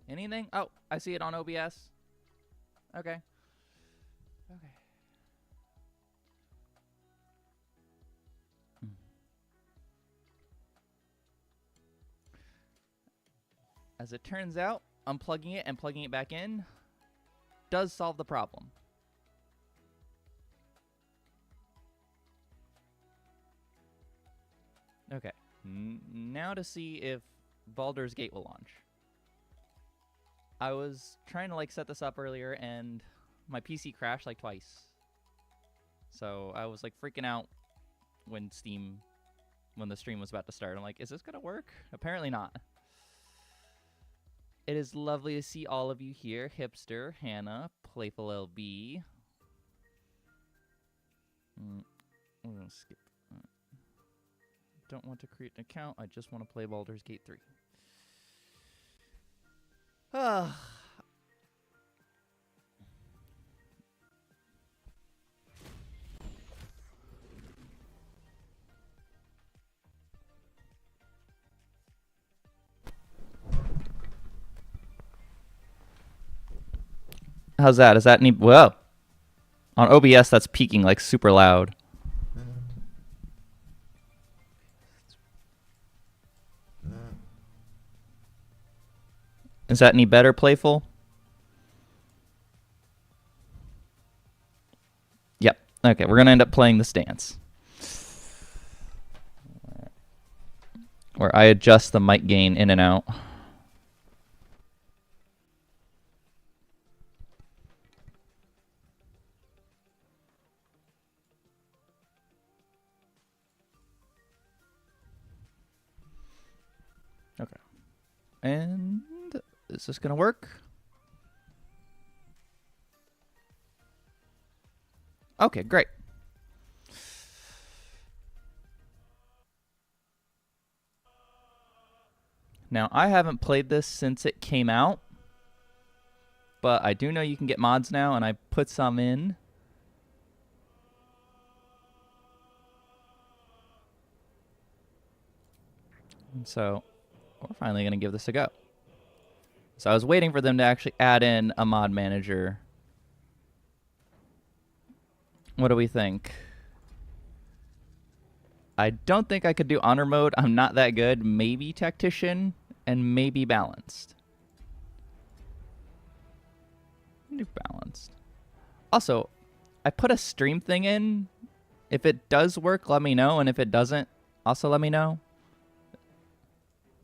Anything? Oh, I see it on OBS. Okay. Okay. As it turns out, unplugging it and plugging it back in does solve the problem. Okay. Now to see if Baldur's Gate will launch. I was trying to like set this up earlier and my PC crashed like twice. So I was like freaking out when the stream was about to start. I'm like, is this gonna work? Apparently not. It is lovely to see all of you here. Hipster, Hannah, Playful LB. We're gonna skip. Don't want to create an account. I just want to play Baldur's Gate 3. How's that? Is that any... Whoa. On OBS, that's peaking like super loud. Is that any better, Playful? Yep. Okay, we're going to end up playing this dance. Where I adjust the mic gain in and out. Okay. And is this going to work? Okay, great. Now, I haven't played this since it came out, but I do know you can get mods now, and I put some in. And so, we're finally going to give this a go. So I was waiting for them to actually add in a mod manager. What do we think? I don't think I could do honor mode. I'm not that good. Maybe tactician and maybe balanced. Do balanced. Also, I put a stream thing in. If it does work, let me know. And if it doesn't, also let me know.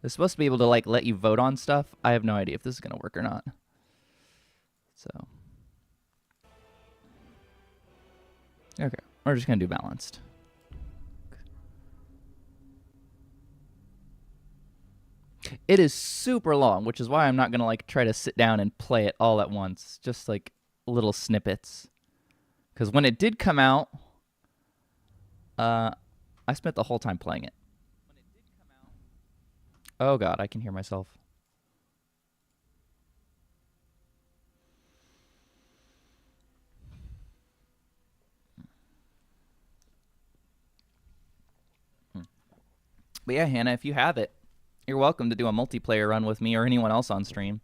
It's supposed to be able to like let you vote on stuff. I have no idea if this is going to work or not. So. Okay, we're just going to do balanced. It is super long, which is why I'm not going to like try to sit down and play it all at once. Just like little snippets. Because when it did come out, I spent the whole time playing it. Oh god, I can hear myself. But yeah, Hannah, if you have it, you're welcome to do a multiplayer run with me or anyone else on stream.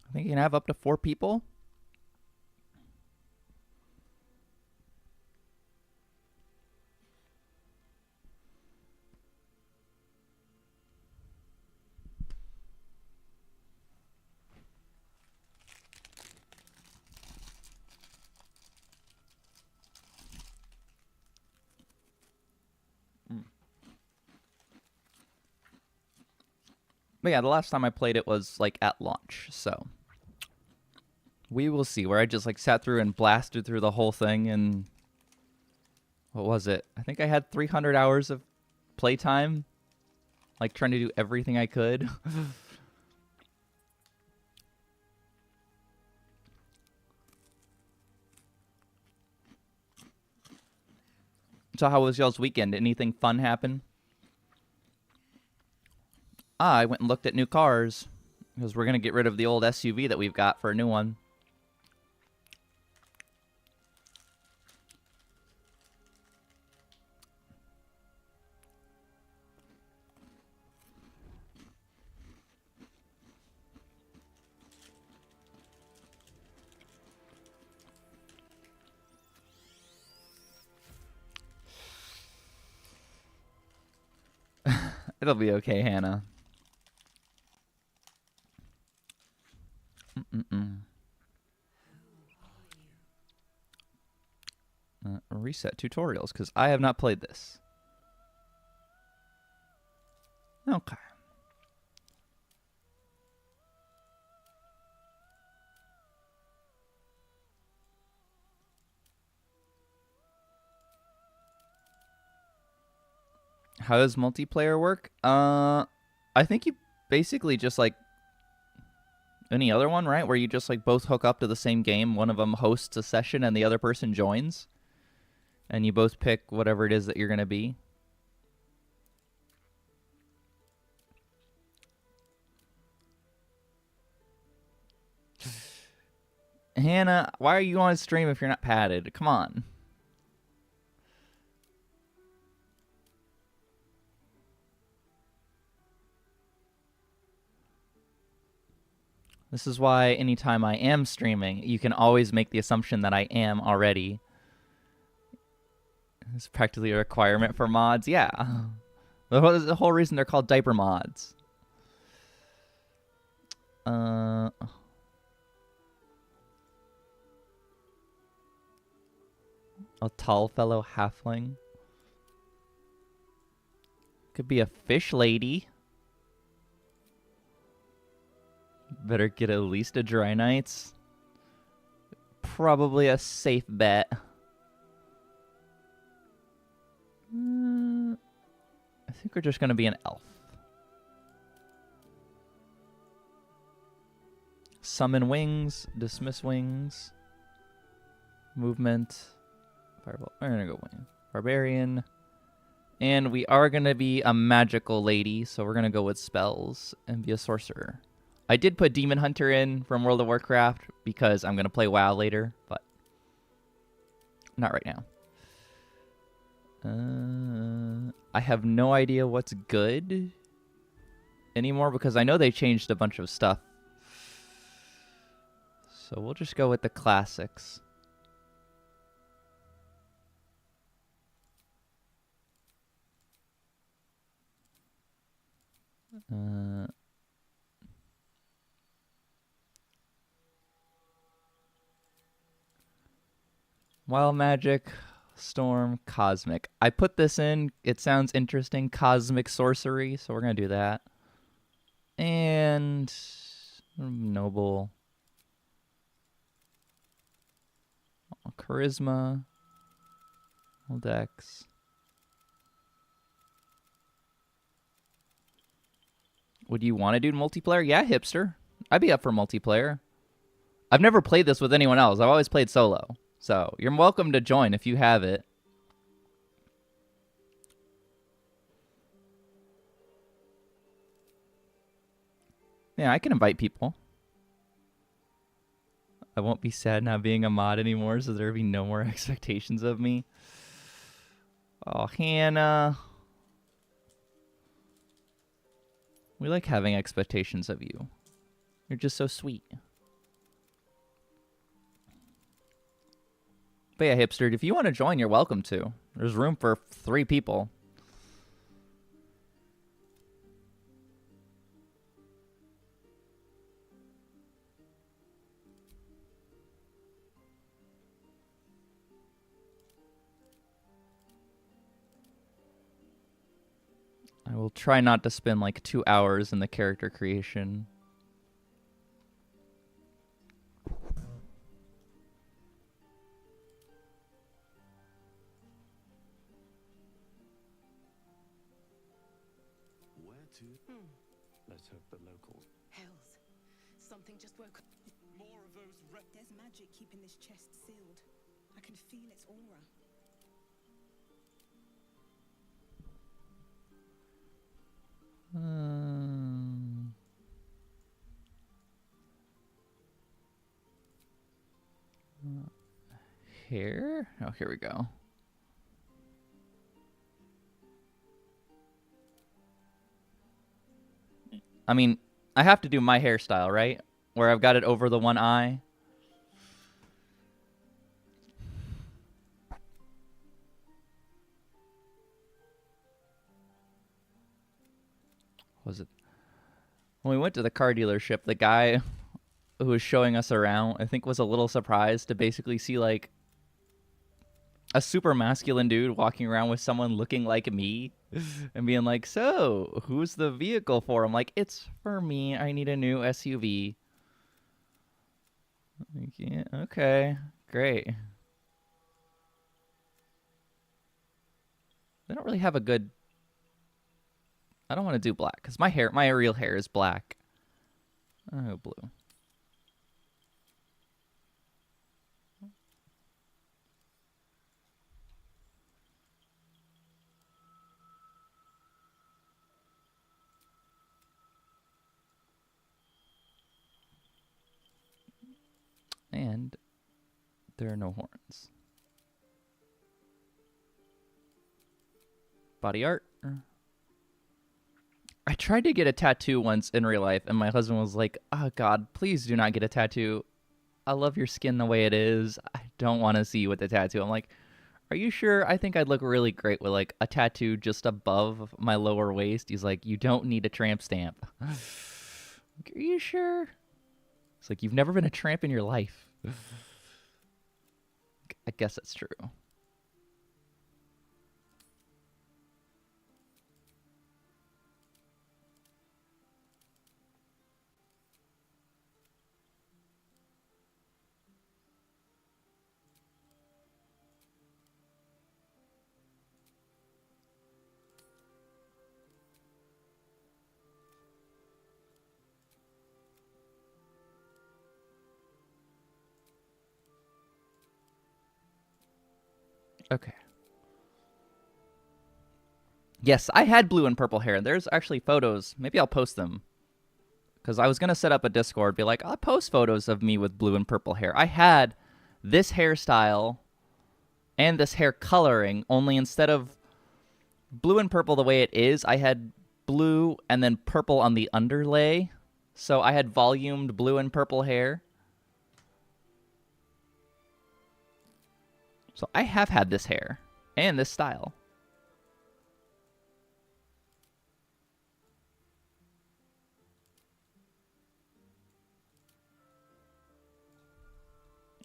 I think you can have up to 4 people. But yeah, the last time I played it was like at launch, so we will see. Where I just like sat through and blasted through the whole thing, and what was it? I think I had 300 hours of playtime, like trying to do everything I could. So how was y'all's weekend? Anything fun happen? I went and looked at new cars because we're going to get rid of the old SUV that we've got for a new one. It'll be okay, Hannah. Reset tutorials, because I have not played this. Okay. How does multiplayer work? I think you basically just like any other one, right? Where you just like both hook up to the same game. One of them hosts a session and the other person joins. And you both pick whatever it is that you're going to be. Hannah, why are you on stream if you're not padded? Come on. This is why anytime I am streaming, you can always make the assumption that I am already. It's practically a requirement for mods. Yeah. The whole reason they're called diaper mods. A tall fellow halfling. Could be a fish lady. Better get at least a Dry Knights. Probably a safe bet. I think we're just going to be an elf. Summon wings. Dismiss wings. Movement. Fireball. We're going to go wing. Barbarian. And we are going to be a magical lady, so we're going to go with spells and be a sorcerer. I did put Demon Hunter in from World of Warcraft because I'm going to play WoW later, but not right now. I have no idea what's good anymore because I know they changed a bunch of stuff. So we'll just go with the classics. Wild Magic, Storm, Cosmic. I put this in. It sounds interesting. Cosmic Sorcery, so we're going to do that. And Noble. Charisma. Dex. Would you want to do multiplayer? Yeah, hipster. I'd be up for multiplayer. I've never played this with anyone else. I've always played solo. So you're welcome to join if you have it. Yeah, I can invite people. I won't be sad not being a mod anymore, so there'll be no more expectations of me. Oh, Hannah. We like having expectations of you. You're just so sweet. But yeah, hipster, if you want to join, you're welcome to. There's room for 3 people. I will try not to spend like 2 hours in the character creation. Where to? Let's hope the locals. Hells. Something just woke up. More of those There's magic keeping this chest sealed. I can feel its aura. Here? Oh, here we go. I mean, I have to do my hairstyle, right? Where I've got it over the one eye. was it? When we went to the car dealership, the guy who was showing us around, I think, was a little surprised to basically see like a super masculine dude walking around with someone looking like me and being like, "So, who's the vehicle for?" I'm like, "It's for me. I need a new SUV." Like, yeah, okay, great. They don't really have a good. I don't want to do black because my real hair is black. Oh, blue. And there are no horns. Body art. I tried to get a tattoo once in real life, and my husband was like, "Oh God, please do not get a tattoo. I love your skin the way it is. I don't want to see you with the tattoo." I'm like, "Are you sure? I think I'd look really great with like a tattoo just above my lower waist." He's like, "You don't need a tramp stamp." Like, are you sure? It's like, you've never been a tramp in your life. I guess that's true. Okay. Yes, I had blue and purple hair. There's actually photos. Maybe I'll post them. Because I was going to set up a Discord, be like, I'll post photos of me with blue and purple hair. I had this hairstyle and this hair coloring, only instead of blue and purple the way it is, I had blue and then purple on the underlay. So I had volumed blue and purple hair. So I have had this hair and this style.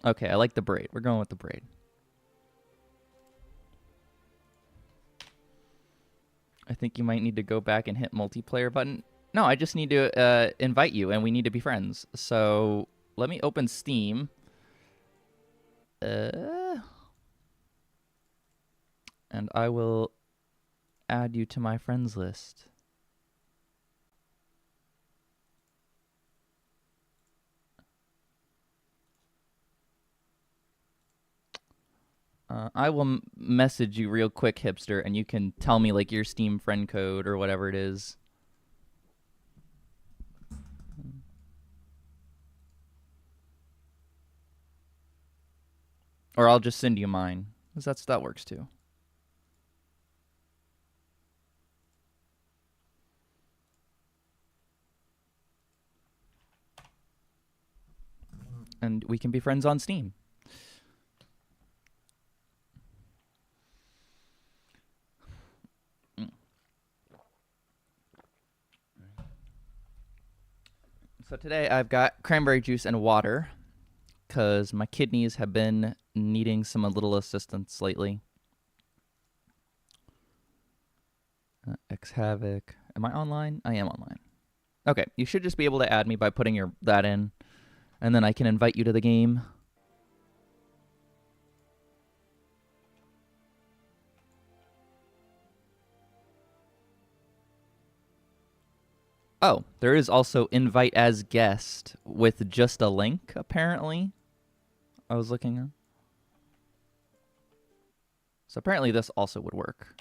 Okay, I like the braid. We're going with the braid. I think you might need to go back and hit multiplayer button. No, I just need to invite you, and we need to be friends. So let me open Steam. And I will add you to my friends list. I will message you real quick, hipster, and you can tell me like your Steam friend code or whatever it is. Or I'll just send you mine, because that works too. And we can be friends on Steam. So today I've got cranberry juice and water because my kidneys have been needing some little assistance lately. X Havoc. Am I online? I am online. Okay, you should just be able to add me by putting that in, and then I can invite you to the game. Oh, there is also invite as guest with just a link, apparently. I was looking at. So apparently this also would work.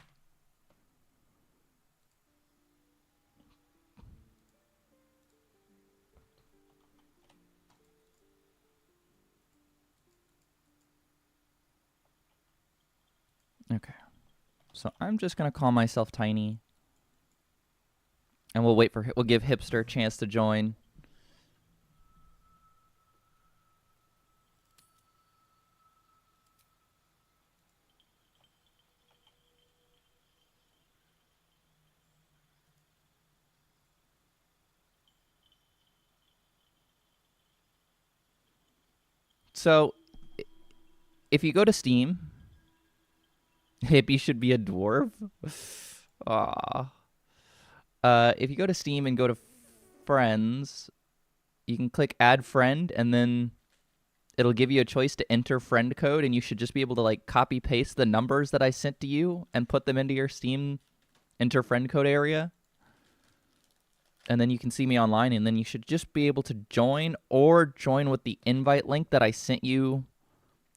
Okay. So I'm just going to call myself Tiny. And we'll give Hipster a chance to join. So if you go to Steam, Hippie should be a dwarf. Aw. If you go to Steam and go to friends, you can click add friend, and then it'll give you a choice to enter friend code, and you should just be able to like copy paste the numbers that I sent to you and put them into your Steam enter friend code area. And then you can see me online, and then you should just be able to join or join with the invite link that I sent you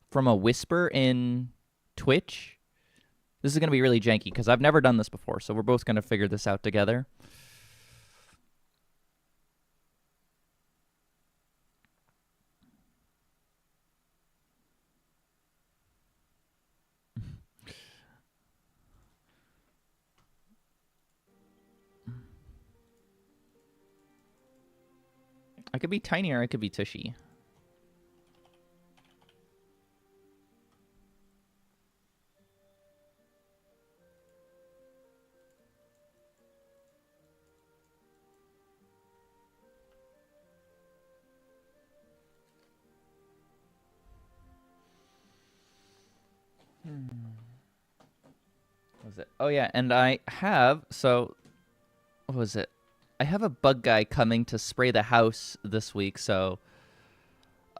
from a whisper in Twitch. This is going to be really janky because I've never done this before, so we're both going to figure this out together. I could be Tiny or I could be Tushy. What was it? Oh yeah, and I have, so what was it? I have a bug guy coming to spray the house this week, so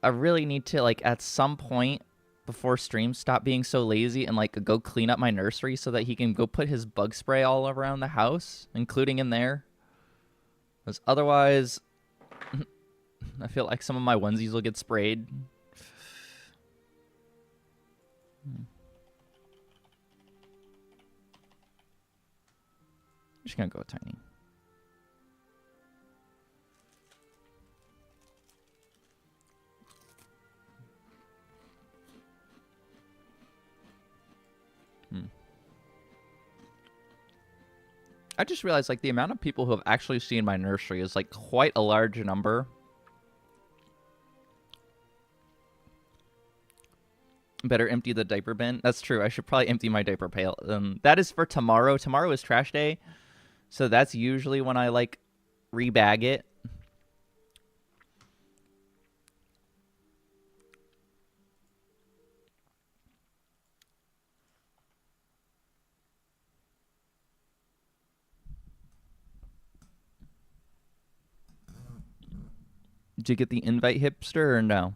I really need to, like, at some point before stream, stop being so lazy and, like, go clean up my nursery so that he can go put his bug spray all around the house, including in there. Because otherwise, I feel like some of my onesies will get sprayed. I'm just gonna go with Tiny. I just realized, like, the amount of people who have actually seen my nursery is, like, quite a large number. Better empty the diaper bin. That's true. I should probably empty my diaper pail. That is for tomorrow. Tomorrow is trash day. So that's usually when I, like, rebag it. Did you get the invite, hipster, or no?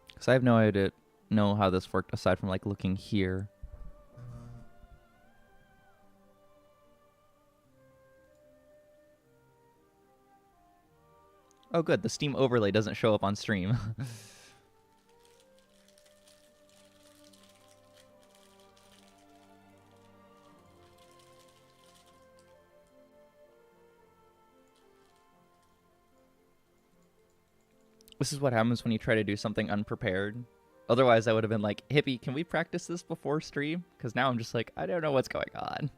Because I have no idea know how this worked aside from, like, looking here. Oh, good. The Steam overlay doesn't show up on stream. This is what happens when you try to do something unprepared. Otherwise, I would have been like, Hippie, can we practice this before stream? Because now I'm just like, I don't know what's going on.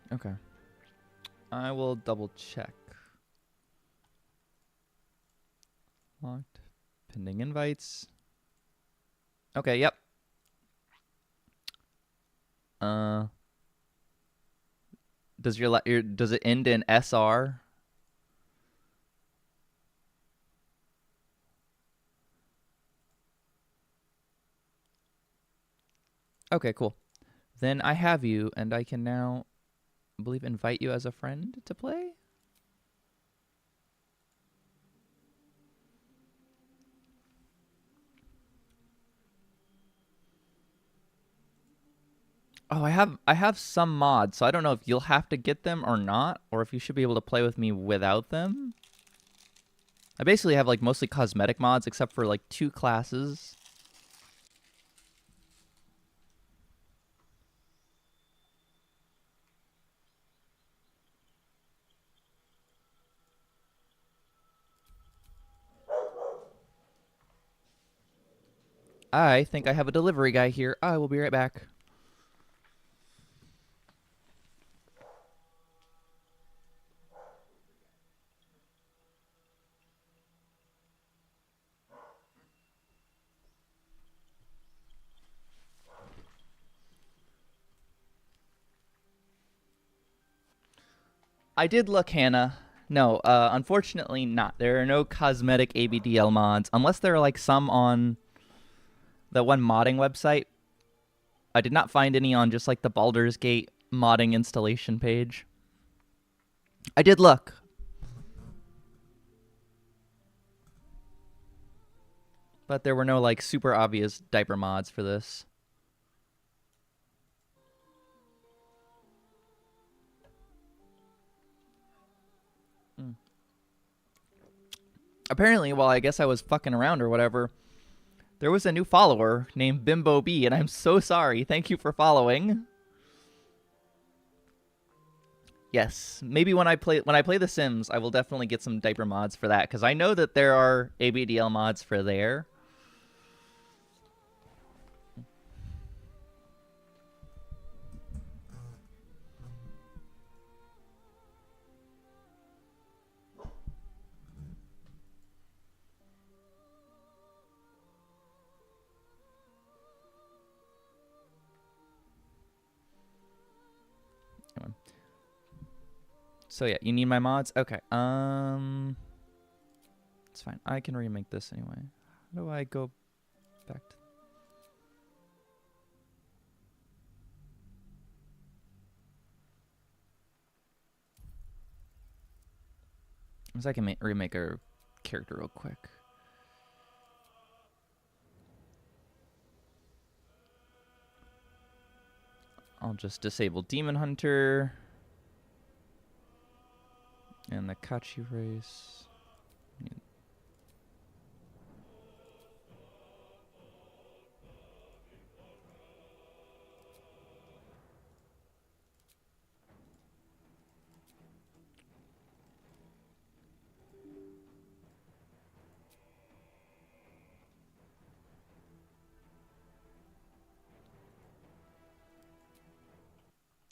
Okay. I will double check. Locked. Pending invites. Okay, yep. Does does it end in SR? Okay, cool. Then I have you, and I can now, I believe, invite you as a friend to play? Oh, I have some mods, so I don't know if you'll have to get them or not, or if you should be able to play with me without them. I basically have, like, mostly cosmetic mods, except for, like, 2 classes. I think I have a delivery guy here. I will be right back. I did look, Hannah. No, unfortunately not. There are no cosmetic ABDL mods, unless there are like some on the one modding website. I did not find any on just like the Baldur's Gate modding installation page. I did look. But there were no like super obvious diaper mods for this. Apparently, while I guess I was fucking around or whatever, there was a new follower named Bimbo B, and I'm so sorry. Thank you for following. Yes, maybe when I play The Sims, I will definitely get some diaper mods for that, because I know that there are ABDL mods for there. So yeah, you need my mods? Okay. It's fine. I can remake this anyway. How do I go back to... I can remake our character real quick. I'll just disable Demon Hunter. And the Kachi race.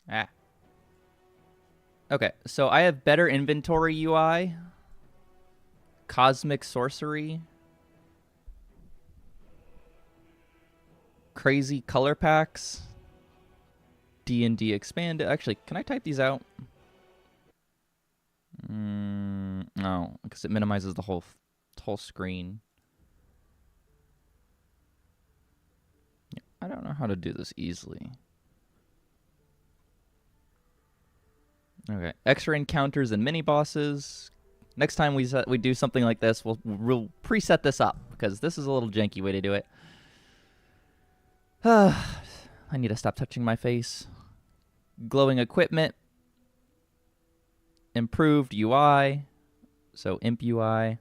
Ah. Okay, so I have better inventory UI, cosmic sorcery, crazy color packs, D&D expanded. Actually, can I type these out? No, because it minimizes the whole screen. Yeah, I don't know how to do this easily. Okay, extra encounters and mini bosses. Next time we do something like this, we'll preset this up, because this is a little janky way to do it. I need to stop touching my face. Glowing equipment. Improved UI. So imp UI.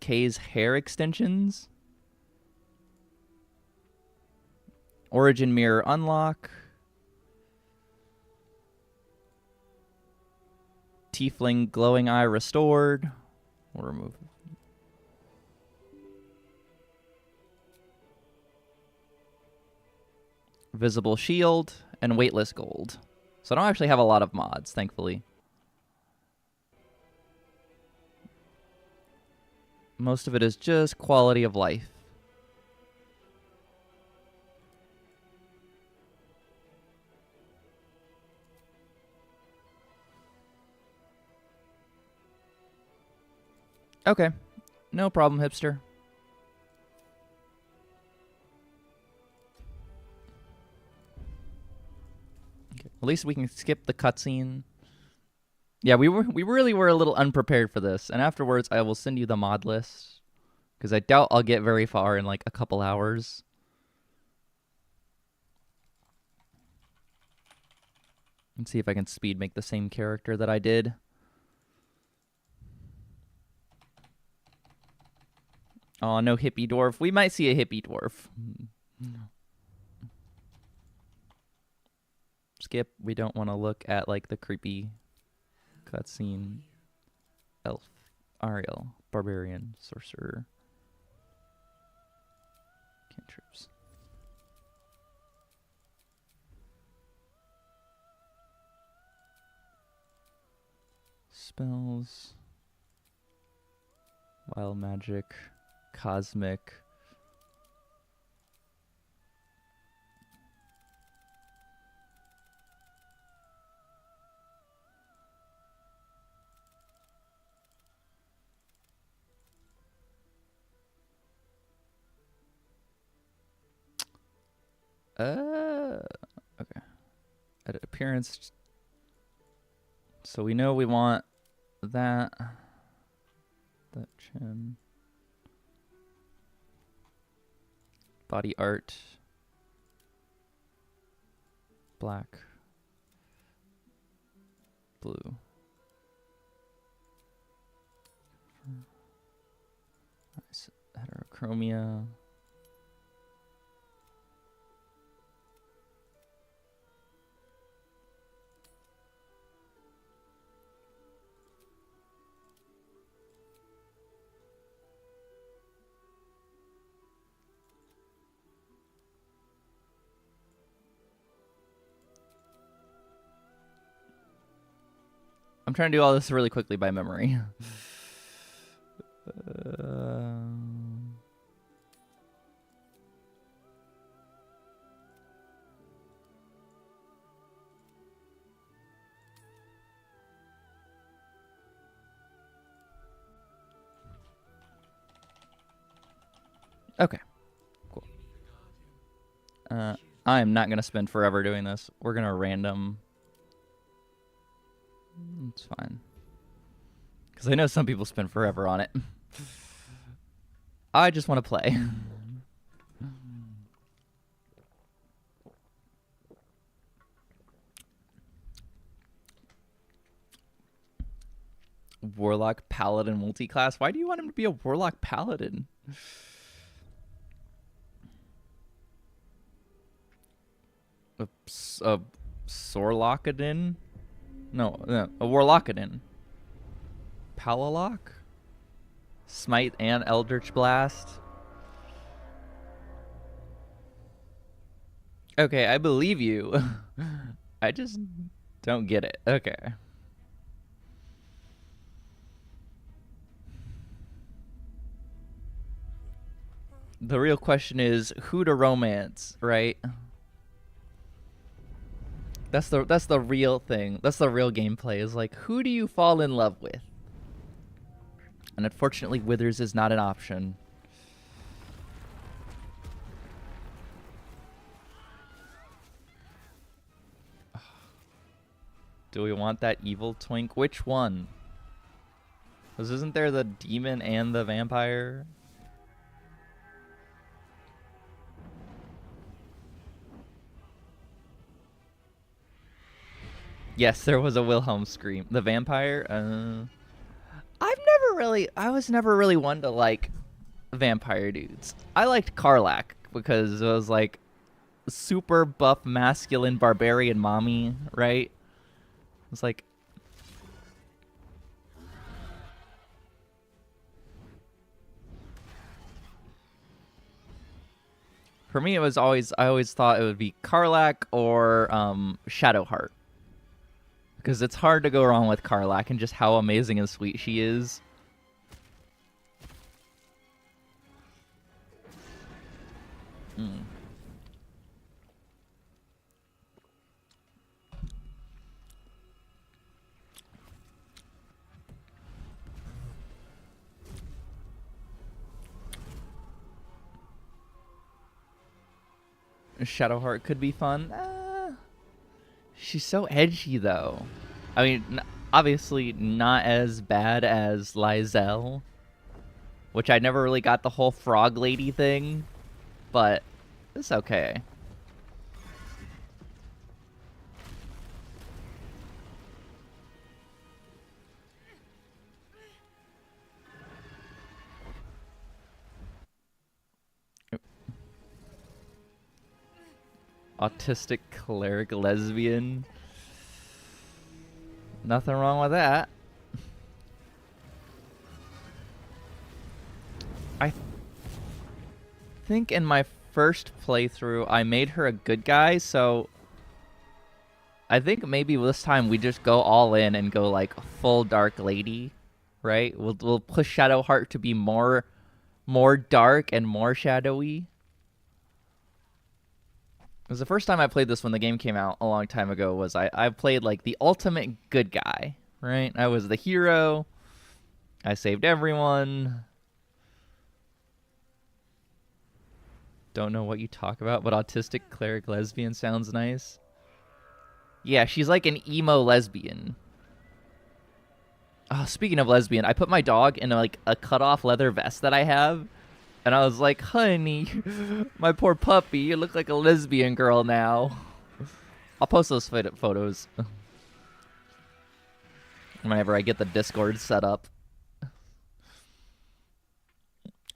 Kay's hair extensions. Origin mirror unlock. Tiefling glowing eye restored. We'll remove. Visible shield and weightless gold. So I don't actually have a lot of mods, thankfully. Most of it is just quality of life. Okay. No problem, hipster. Okay. At least we can skip the cutscene. Yeah, we really were a little unprepared for this. And afterwards, I will send you the mod list, because I doubt I'll get very far in like a couple hours. Let's see if I can speed make the same character that I did. Oh, no hippie dwarf. We might see a hippie dwarf. Skip. We don't want to look at like the creepy cutscene elf. Ariel, barbarian, sorcerer, cantrips. Spells, wild magic, cosmic. Okay. Edit appearance. So we know we want that chin. Body art. Black. Blue. Nice. Heterochromia. I'm trying to do all this really quickly by memory. Okay, cool. I am not going to spend forever doing this. We're going to random. It's fine. Because I know some people spend forever on it. I just want to play. Warlock Paladin multi-class. Why do you want him to be a Warlock Paladin? A Sorlockadin? No, a Warlockadin. Palalock? Smite and Eldritch Blast? Okay, I believe you. I just don't get it. Okay. The real question is who to romance, right? That's the real thing. That's the real gameplay, is like, who do you fall in love with? And unfortunately, Withers is not an option. Do we want that evil twink? Which one? Because isn't there the demon and the vampire? Yes, there was a Wilhelm scream. The vampire? I was never really one to like vampire dudes. I liked Karlach because it was like super buff masculine barbarian mommy, right? It's like for me it was always, I always thought it would be Karlach or Shadowheart. Because it's hard to go wrong with Karlach and just how amazing and sweet she is. Shadowheart could be fun. She's so edgy, though. I mean, obviously not as bad as Lizelle, which I never really got the whole frog lady thing, but it's okay. Autistic cleric lesbian. Nothing wrong with that. I think in my first playthrough, I made her a good guy, so I think maybe this time we just go all in and go like full Dark Lady, right? We'll push Shadowheart to be more dark and more shadowy. It was the first time I played this when the game came out a long time ago. Was I played like the ultimate good guy, right? I was the hero. I saved everyone. Don't know what you talk about, but autistic cleric lesbian sounds nice. Yeah, she's like an emo lesbian. Oh, speaking of lesbian, I put my dog in like a cut-off leather vest that I have. And I was like, honey, my poor puppy, you look like a lesbian girl now. I'll post those photos whenever I get the Discord set up.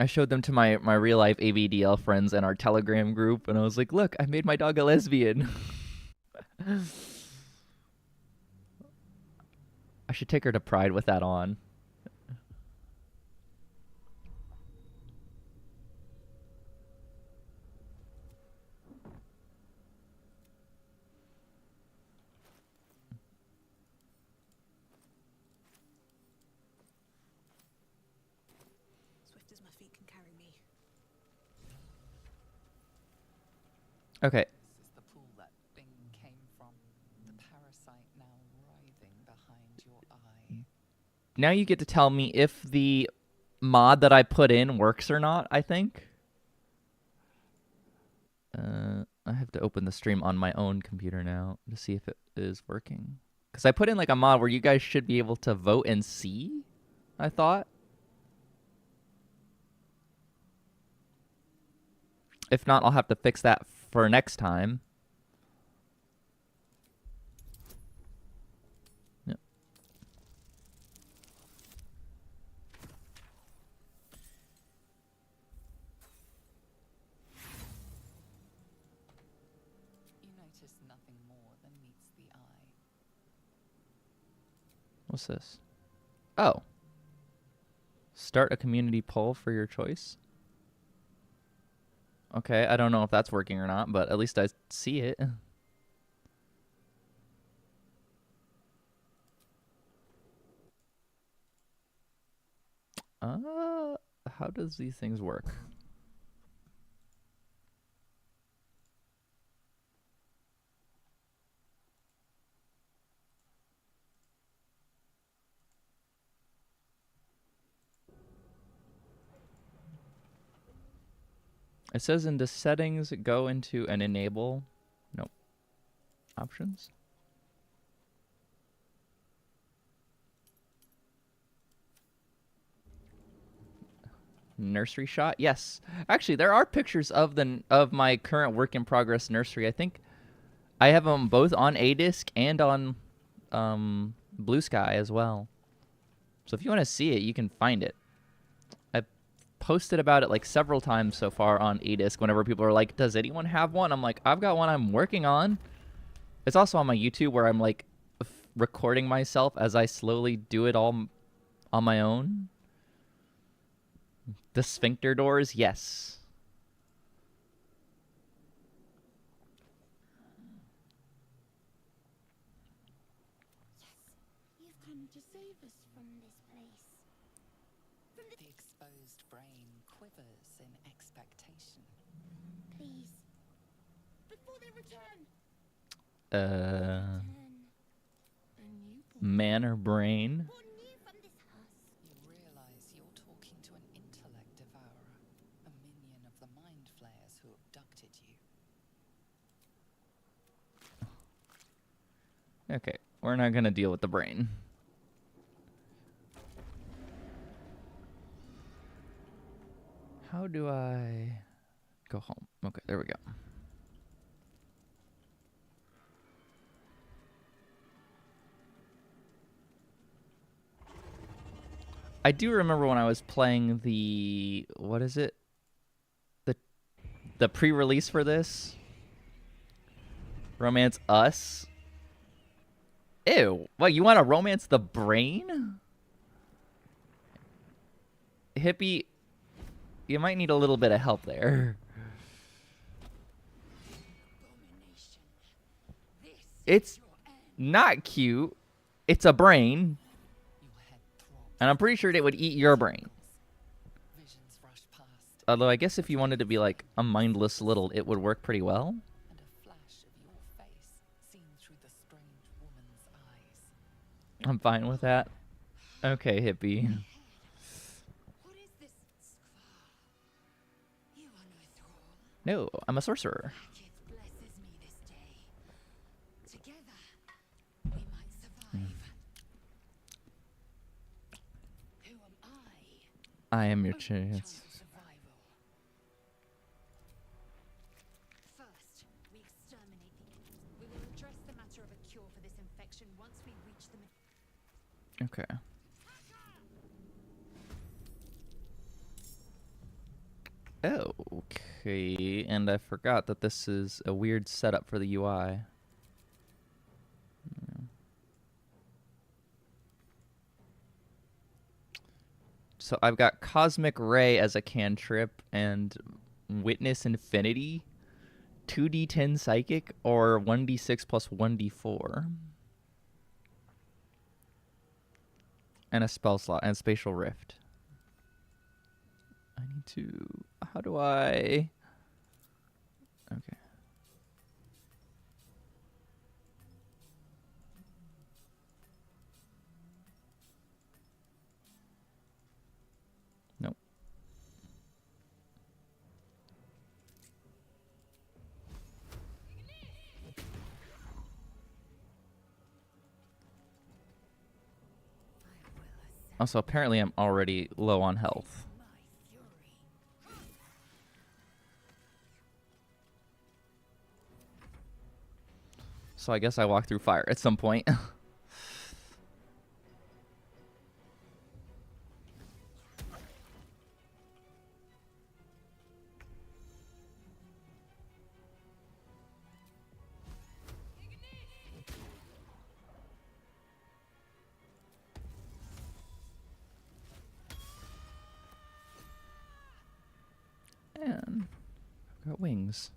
I showed them to my real-life AVDL friends in our Telegram group, and I was like, look, I made my dog a lesbian. I should take her to Pride with that on. Swift as my feet can carry me. Okay. This is the pool that thing came from. The parasite now writhing behind your eye. Now you get to tell me if the mod that I put in works or not, I think. I have to open the stream on my own computer now to see if it is working. Because I put in like a mod where you guys should be able to vote and see, I thought. If not, I'll have to fix that for next time. Yep. You notice nothing more than meets the eye. What's this? Oh. Start a community poll for your choice. Okay, I don't know if that's working or not, but at least I see it. How does these things work? It says in the settings, go into and enable. Nope. Options. Nursery shot. Yes, actually, there are pictures of my current work in progress nursery. I think I have them both on A-Disc and on Blue Sky as well. So if you want to see it, you can find it. I posted about it like several times so far on A-Disc. Whenever people are like, "Does anyone have one?" I'm like, "I've got one. I'm working on." It's also on my YouTube where I'm like recording myself as I slowly do it all on my own. The sphincter doors, yes. You've come to save us from this place. The exposed brain quivers in expectation. Please. Before they return. Uh, A newborn. man or brain? Born new from this husk. You realize you're talking to an intellect devourer, a minion of the mind flayers who abducted you. Okay, we're not gonna deal with the brain. How do I go home? Okay, there we go. I do remember when I was playing the, what is it? The pre-release for this? Romance Us? Ew. What, you want to romance the brain? Hippie, You might need a little bit of help there. It's not cute. It's a brain. And I'm pretty sure it would eat your brain. Visions rush past, Although I guess if you wanted to be like a mindless little, it would work pretty well. and a flash of your face seen through the strange woman's eyes. I'm fine with that. Okay, hippie. What is this, Skvar? You are no thrall. No, I'm a sorcerer. It blesses me this day. Together, we might survive. Who am I? I am your Only choice chance. of survival. First, we exterminate the ants. We will address the matter of a cure for this infection once we reach them. Okay. Okay, and I forgot that this is a weird setup for the UI. So I've got Cosmic Ray as a cantrip and Witness Infinity, 2d10 Psychic, or 1d6 plus 1d4. And a spell slot and Spatial Rift. I need to... How do I... Okay. Nope. Also, apparently I'm already low on health. My fury. So I guess I walk through fire at some point. And I've got wings.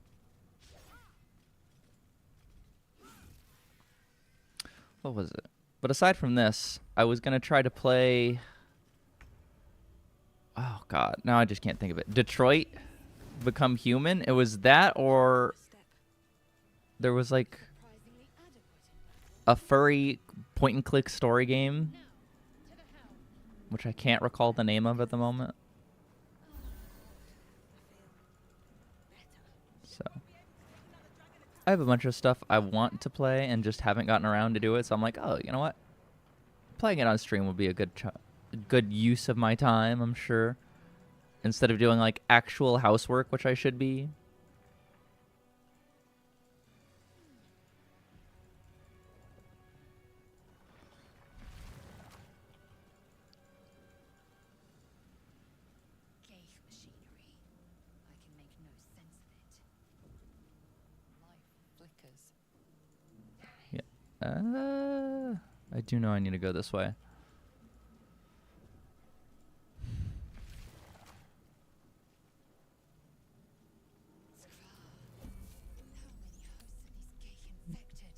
What was it? But aside from this, I was gonna try to play. Oh God, now I just can't think of it. Detroit Become Human. It was that, or there was like Surprisingly adequate in Oh, a furry point and click story game, which I can't recall the name of at the moment. So I have a bunch of stuff I want to play and just haven't gotten around to do it. So I'm like, oh, you know what? Playing it on stream would be a good use of my time, I'm sure. Instead of doing like actual housework, which I should be. Ghaik machinery. I can make no sense of it. life flickers. I do know I need to go this way. Skvar. How many hosts are these Ghaik infected?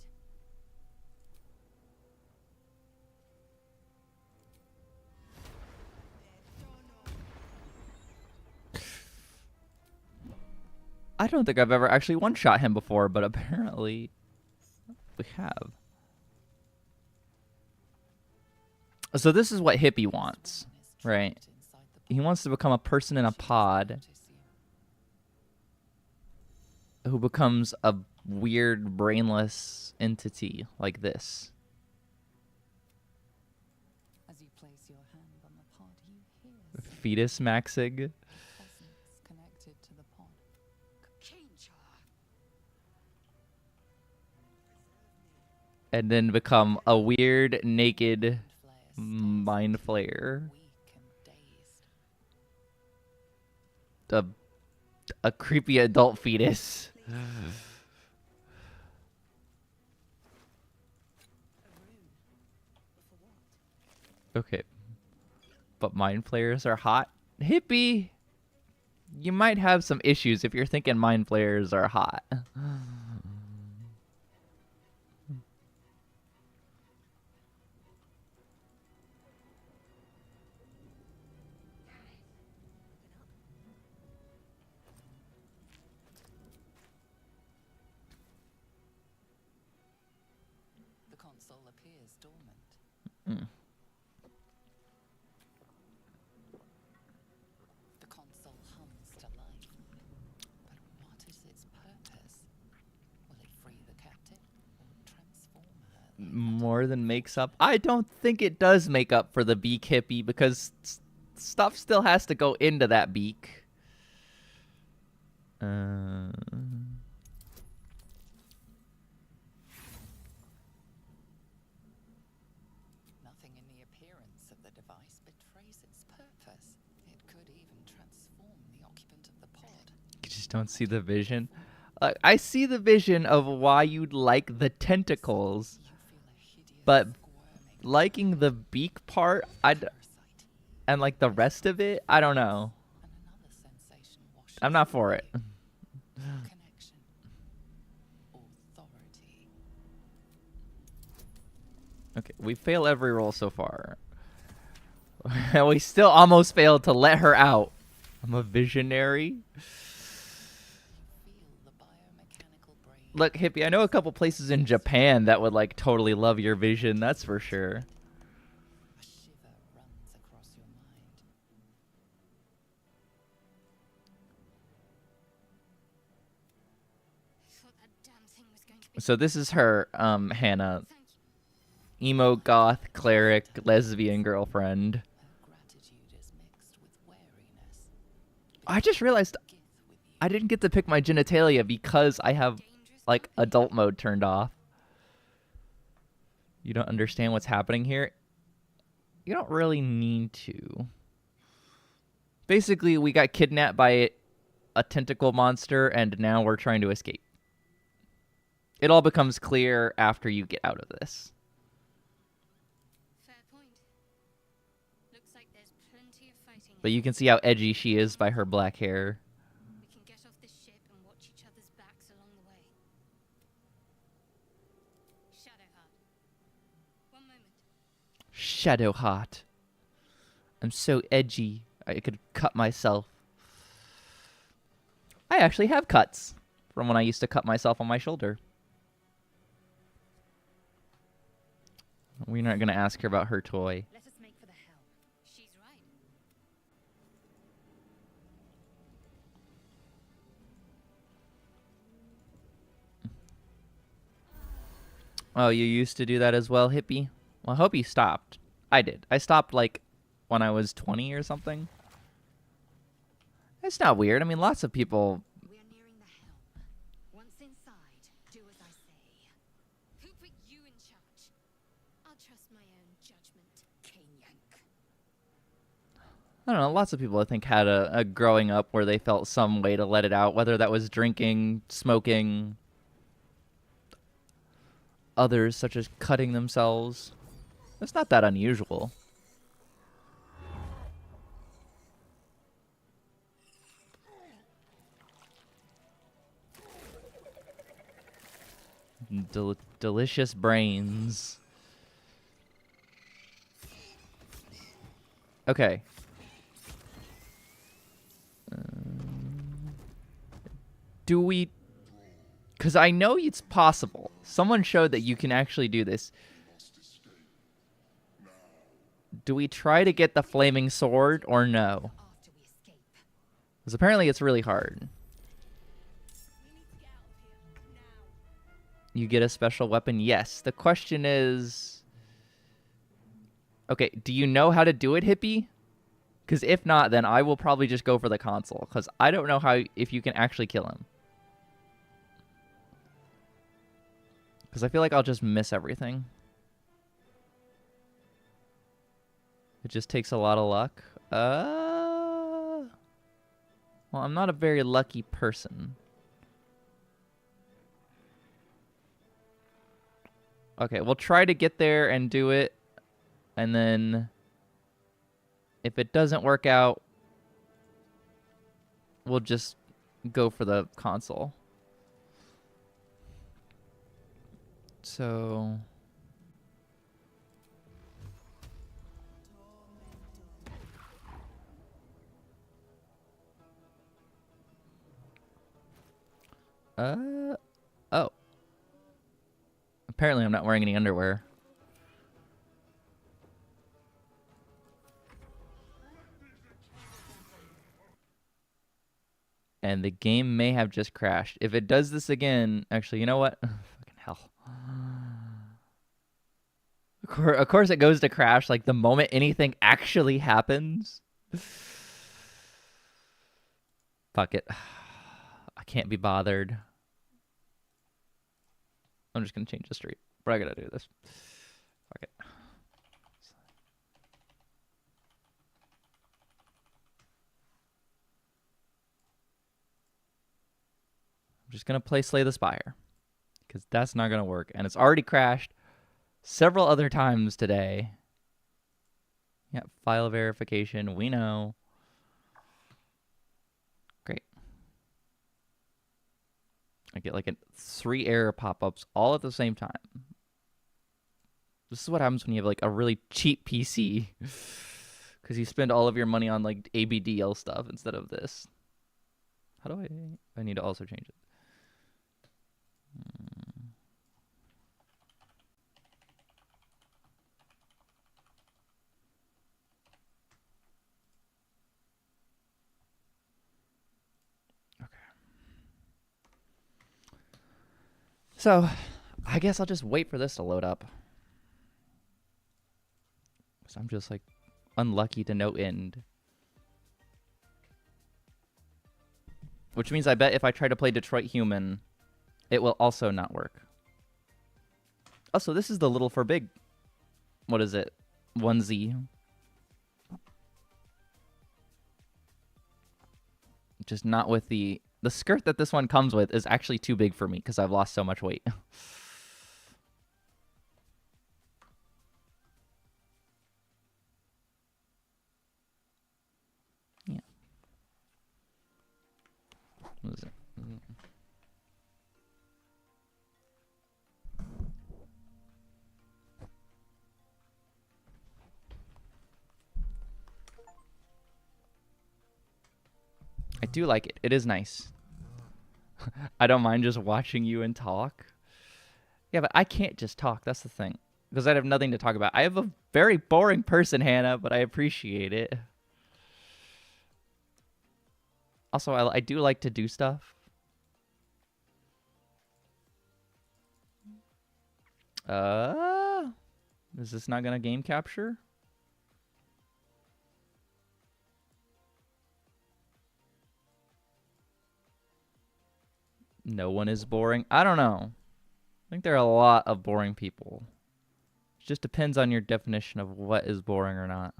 I don't think I've ever actually one-shot him before, but apparently we have. So this is what Hippie wants, right? He wants to become a person in a pod who becomes a weird brainless entity like this. As you place your hand on the pod, you hear Fetus Maxig. essence connected to the pod. Kinchar. And then become a weird, naked Flares mind flayer. weak and dazed. A creepy adult fetus. Okay. But mind flayers are hot. Hippie! you might have some issues if you're thinking mind flayers are hot. The console appears dormant. Mm. The console hums to life. But what is its purpose? Will it free the captive or transform her? More than makes up. I don't think it does make up for the beak, Hippie, because stuff still has to go into that beak. Nothing in the appearance of the device betrays its purpose. It could even transform the occupant of the pod. You just don't see the vision. I see the vision of why you'd like the tentacles, You feel a hideous but squirming liking the beak part, parasite, and like the rest of it, I don't know. and another sensation washes I'm not for it. away. Connection. Authority. Okay, we fail every roll so far. And we still almost failed to let her out. I'm a visionary. Feel the biomechanical brain. Look, Hippie, I know a couple places in Japan that would like totally love your vision, that's for sure. A shiver runs across your mind. Thought that damn thing was going to be. So this is her, Hannah, Thank you. emo goth cleric lesbian girlfriend. Her gratitude is mixed with wariness. I just realized Gith with you. I didn't get to pick my genitalia because I have Dangerous like puppy. adult mode turned off. You don't understand what's happening here? You don't really need to. Basically, we got kidnapped by a tentacle monster and now we're trying to escape. It all becomes clear after you get out of this. Fair point. Looks like there's plenty of fighting. But you can see how edgy she is by her black hair. We can get off this ship and watch each other's backs along the way. Shadowheart. One moment. Shadowheart. I'm so edgy. I could cut myself. I actually have cuts from when I used to cut myself on my shoulder. We're not going to ask her about her toy. Let us make for the helm. She's right. Oh, you used to do that as well, Hippie? Well, I hope you stopped. I did. I stopped like when I was 20 or something. It's not weird. I mean, lots of people. We are nearing the helm. Once inside, do as I say. Who put you in charge? I'll trust my own judgment. Kanyank. I don't know. Lots of people, I think, had a growing up where they felt some way to let it out, whether that was drinking, smoking, others such as cutting themselves. It's not that unusual. Delicious brains. Okay. Do we... Because I know it's possible. Someone showed that you can actually do this. Do we try to get the flaming sword or no? After we escape. Because apparently it's really hard. We need to get out of here now. You get a special weapon? Yes. The question is... Okay, do you know how to do it, Hippie? Because if not, then I will probably just go for the console. Because I don't know how if you can actually kill him. Because I feel like I'll just miss everything. It just takes a lot of luck. Well, I'm not a very lucky person. Okay, we'll try to get there and do it. And then if it doesn't work out, we'll just go for the console. So oh. Apparently I'm not wearing any underwear. And the game may have just crashed. If it does this again, actually, you know what? Fucking hell. Of course it goes to crash like the moment anything actually happens. Fuck it. I can't be bothered. I'm just gonna change the street. But I gotta do this. Fuck it. I'm just gonna play Slay the Spire. Because that's not gonna work. And it's already crashed several other times today. Yeah, file verification. We know. Great. I get like 3 error pop-ups all at the same time. This is what happens when you have like a really cheap PC. Because you spend all of your money on like ABDL stuff instead of this. How do I need to also change it. So, I guess I'll just wait for this to load up. So I'm just like unlucky to no end. Which means I bet if I try to play Detroit Human, it will also not work. Oh, so this is the Little for Big. What is it? 1Z. Just not with the skirt that this one comes with is actually too big for me because I've lost so much weight. Yeah. What is it? I do like it. It is nice. I don't mind just watching you and talk. Yeah, but I can't just talk. That's the thing. Because I'd have nothing to talk about. I have a very boring person, Hannah, but I appreciate it. Also, I do like to do stuff. Is this not gonna game capture? No one is boring. I don't know. I think there are a lot of boring people. It just depends on your definition of what is boring or not.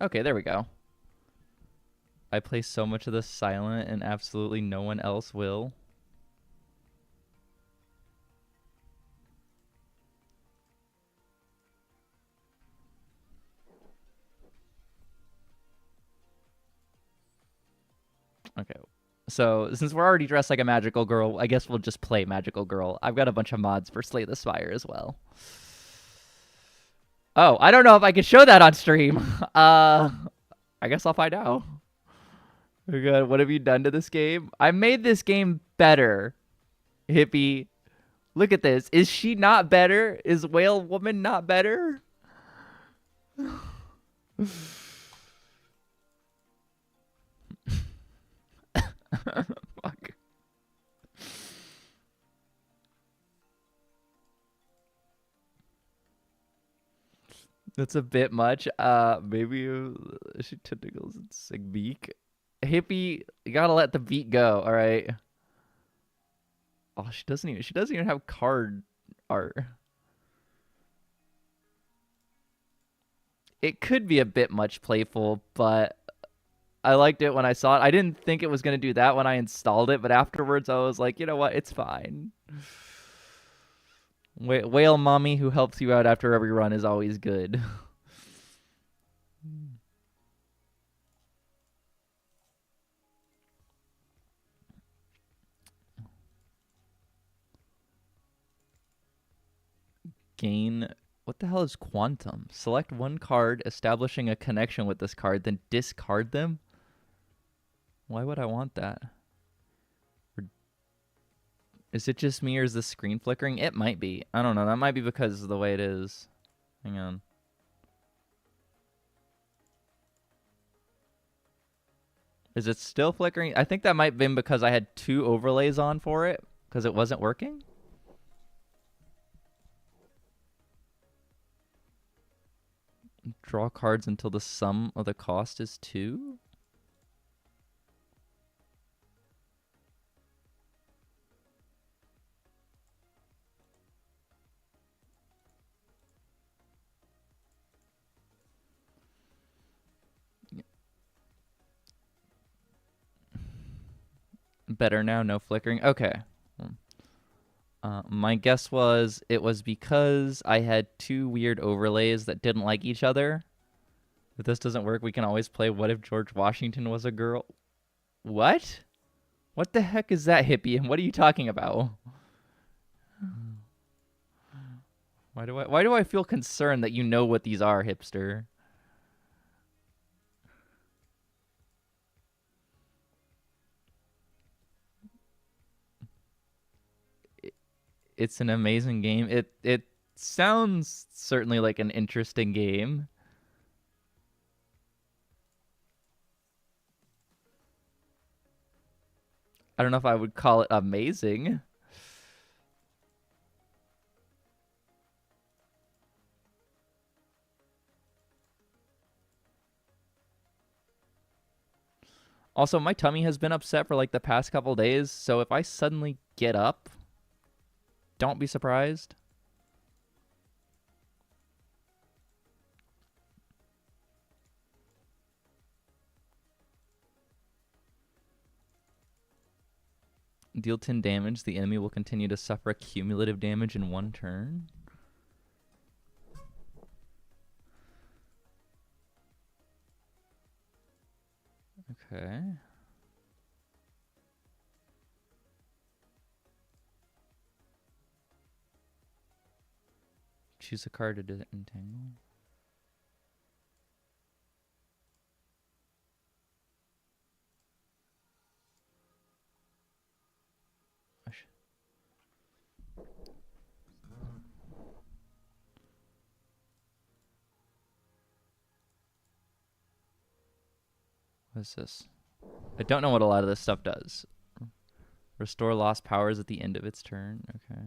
Okay, there we go. I play so much of this silent and absolutely no one else will. Okay. So, since we're already dressed like a magical girl, I guess we'll just play magical girl. I've got a bunch of mods for Slay the Spire as well. Oh, I don't know if I can show that on stream. I guess I'll find out. Oh God, what have you done to this game? I made this game better. Hippie. Look at this. Is she not better? Is Whale Woman not better? Fuck. That's a bit much. Maybe she tentacles and sick beak. Hippie, you gotta let the beat go. All right. Oh, she doesn't even have card art. It could be a bit much playful, but I liked it when I saw it. I didn't think it was going to do that when I installed it, but afterwards I was like, you know what? It's fine. Whale mommy who helps you out after every run is always good. Gain. What the hell is quantum? Select one card, establishing a connection with this card, then discard them? Why would I want that? Is it just me or is the screen flickering? It might be. I don't know. That might be because of the way it is. Hang on. Is it still flickering? I think that might have been because I had 2 overlays on for it because it wasn't working. Draw cards until the sum of the cost is 2. Better now, no flickering. Okay. My guess was it was because I had 2 weird overlays that didn't like each other. If this doesn't work, we can always play What If George Washington Was a Girl? What? What the heck is that, hippie? And what are you talking about? Why do I feel concerned that you know what these are, hipster? It's an amazing game. It sounds certainly like an interesting game. I don't know if I would call it amazing. Also, my tummy has been upset for like the past couple days, so if I suddenly get up, don't be surprised. Deal 10 damage. The enemy will continue to suffer cumulative damage in 1 turn. Okay. Choose a card to disentangle. What is this? I don't know what a lot of this stuff does. Restore lost powers at the end of its turn. Okay.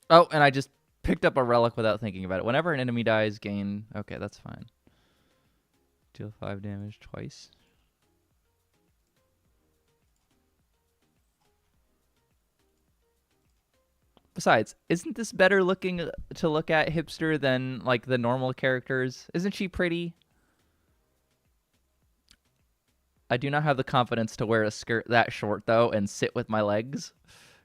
Oh, and I just picked up a relic without thinking about it. Whenever an enemy dies, gain... Okay, that's fine. Deal 5 damage twice. Besides, isn't this better looking to look at, hipster, than like the normal characters? Isn't she pretty? I do not have the confidence to wear a skirt that short, though, and sit with my legs.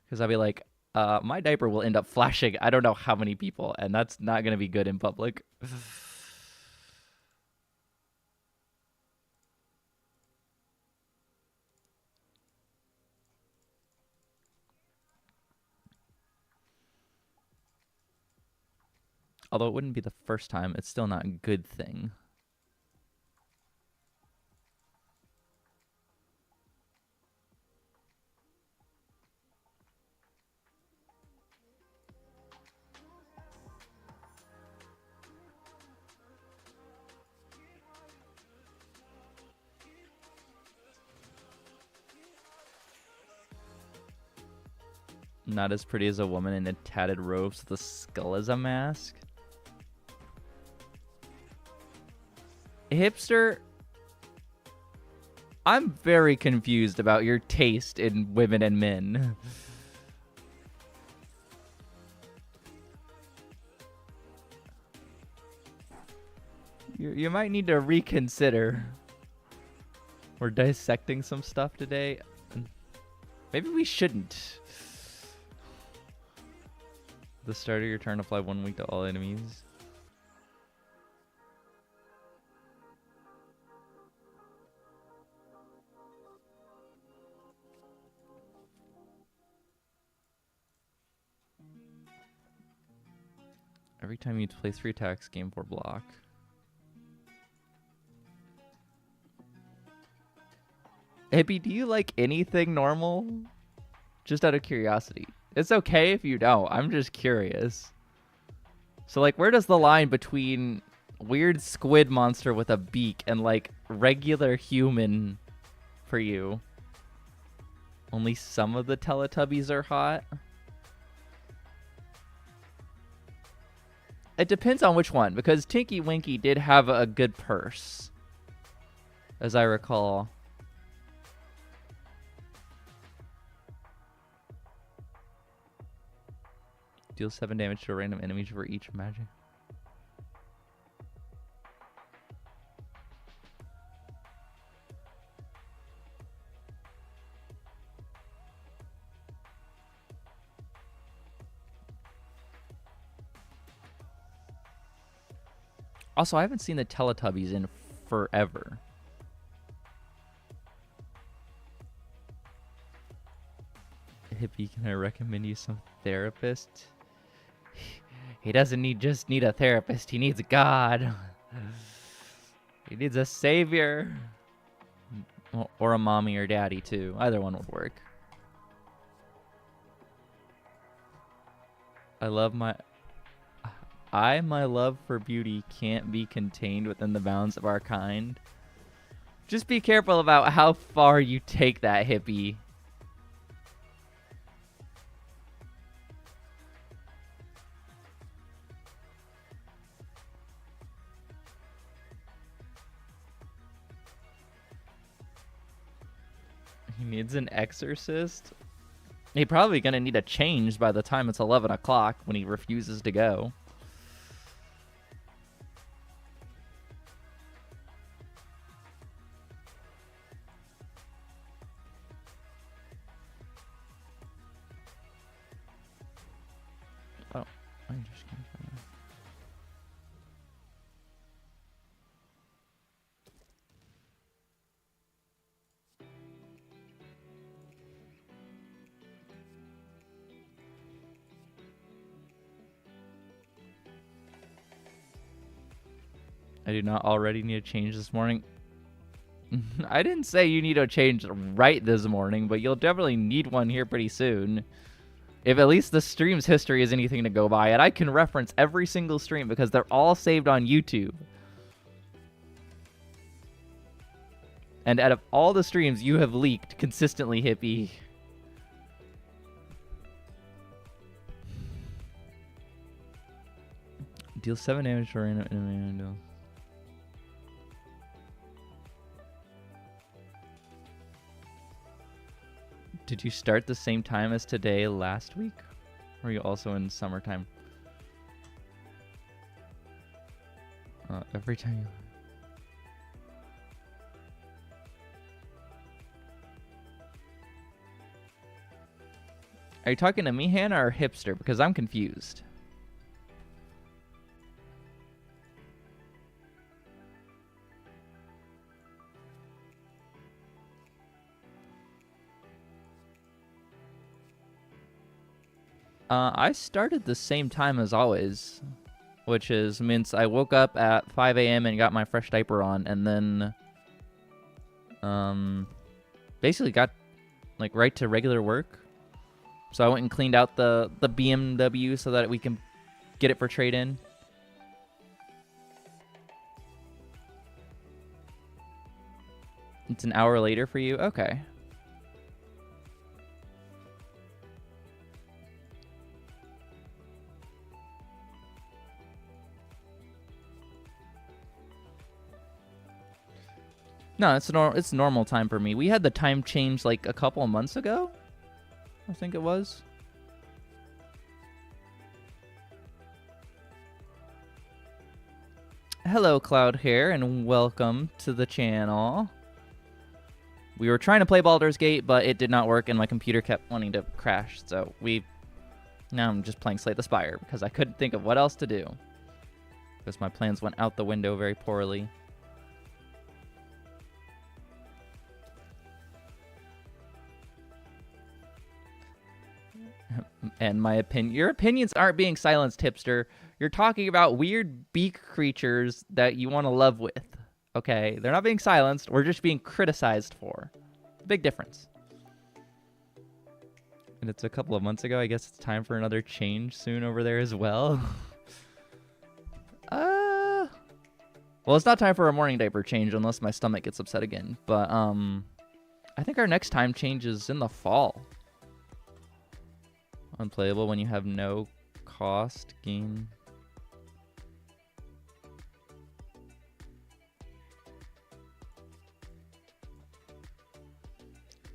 Because I'll be like, my diaper will end up flashing I don't know how many people, and that's not going to be good in public. Although it wouldn't be the first time, it's still not a good thing. Not as pretty as a woman in a tatted robes with a skull as a mask. Hipster, I'm very confused about your taste in women and men. You might need to reconsider. We're dissecting some stuff today. Maybe we shouldn't. The start of your turn, apply 1 week to all enemies. Every time you place 3 attacks, game 4 block. Hippie, do you like anything normal? Just out of curiosity. It's okay if you don't. I'm just curious. So, like, where does the line between weird squid monster with a beak and, like, regular human for you? Only some of the Teletubbies are hot? It depends on which one, because Tinky Winky did have a good purse, as I recall. Deal 7 damage to a random enemy for each magic. Also, I haven't seen the Teletubbies in forever. Hippie, can I recommend you some therapist? He doesn't just need a therapist. He needs God. He needs a savior. Or a mommy or daddy, too. Either one would work. My love for beauty can't be contained within the bounds of our kind. Just be careful about how far you take that, Hippie. He needs an exorcist? He's probably gonna need a change by the time it's 11 o'clock when he refuses to go. Oh, I just can't find that. I do not already need a change this morning. I didn't say you need a change right this morning, but you'll definitely need one here pretty soon. If at least the stream's history is anything to go by, and I can reference every single stream because they're all saved on YouTube. And out of all the streams you have leaked consistently, Hippie. Deal 7 damage to a random enemy. Did you start the same time as today last week? Or are you also in summertime? Every time you... Are you talking to me, Hannah, or Hipster? Because I'm confused. I started the same time as always, which means I woke up at 5 a.m. and got my fresh diaper on, and then basically got like right to regular work. So I went and cleaned out the BMW so that we can get it for trade-in. It's an hour later for you? Okay. No, it's normal time for me. We had the time change like a couple of months ago, I think it was. Hello, Cloud Hair, and welcome to the channel. We were trying to play Baldur's Gate, but it did not work, and my computer kept wanting to crash. So now I'm just playing Slay the Spire because I couldn't think of what else to do. Because my plans went out the window very poorly. And your opinions aren't being silenced, hipster. You're talking about weird beak creatures that you want to love with. Okay, they're not being silenced. We're just being criticized for. Big difference. And it's a couple of months ago. I guess it's time for another change soon over there as well. Well, it's not time for a morning diaper change unless my stomach gets upset again. But I think our next time change is in the fall. Unplayable when you have no cost gain.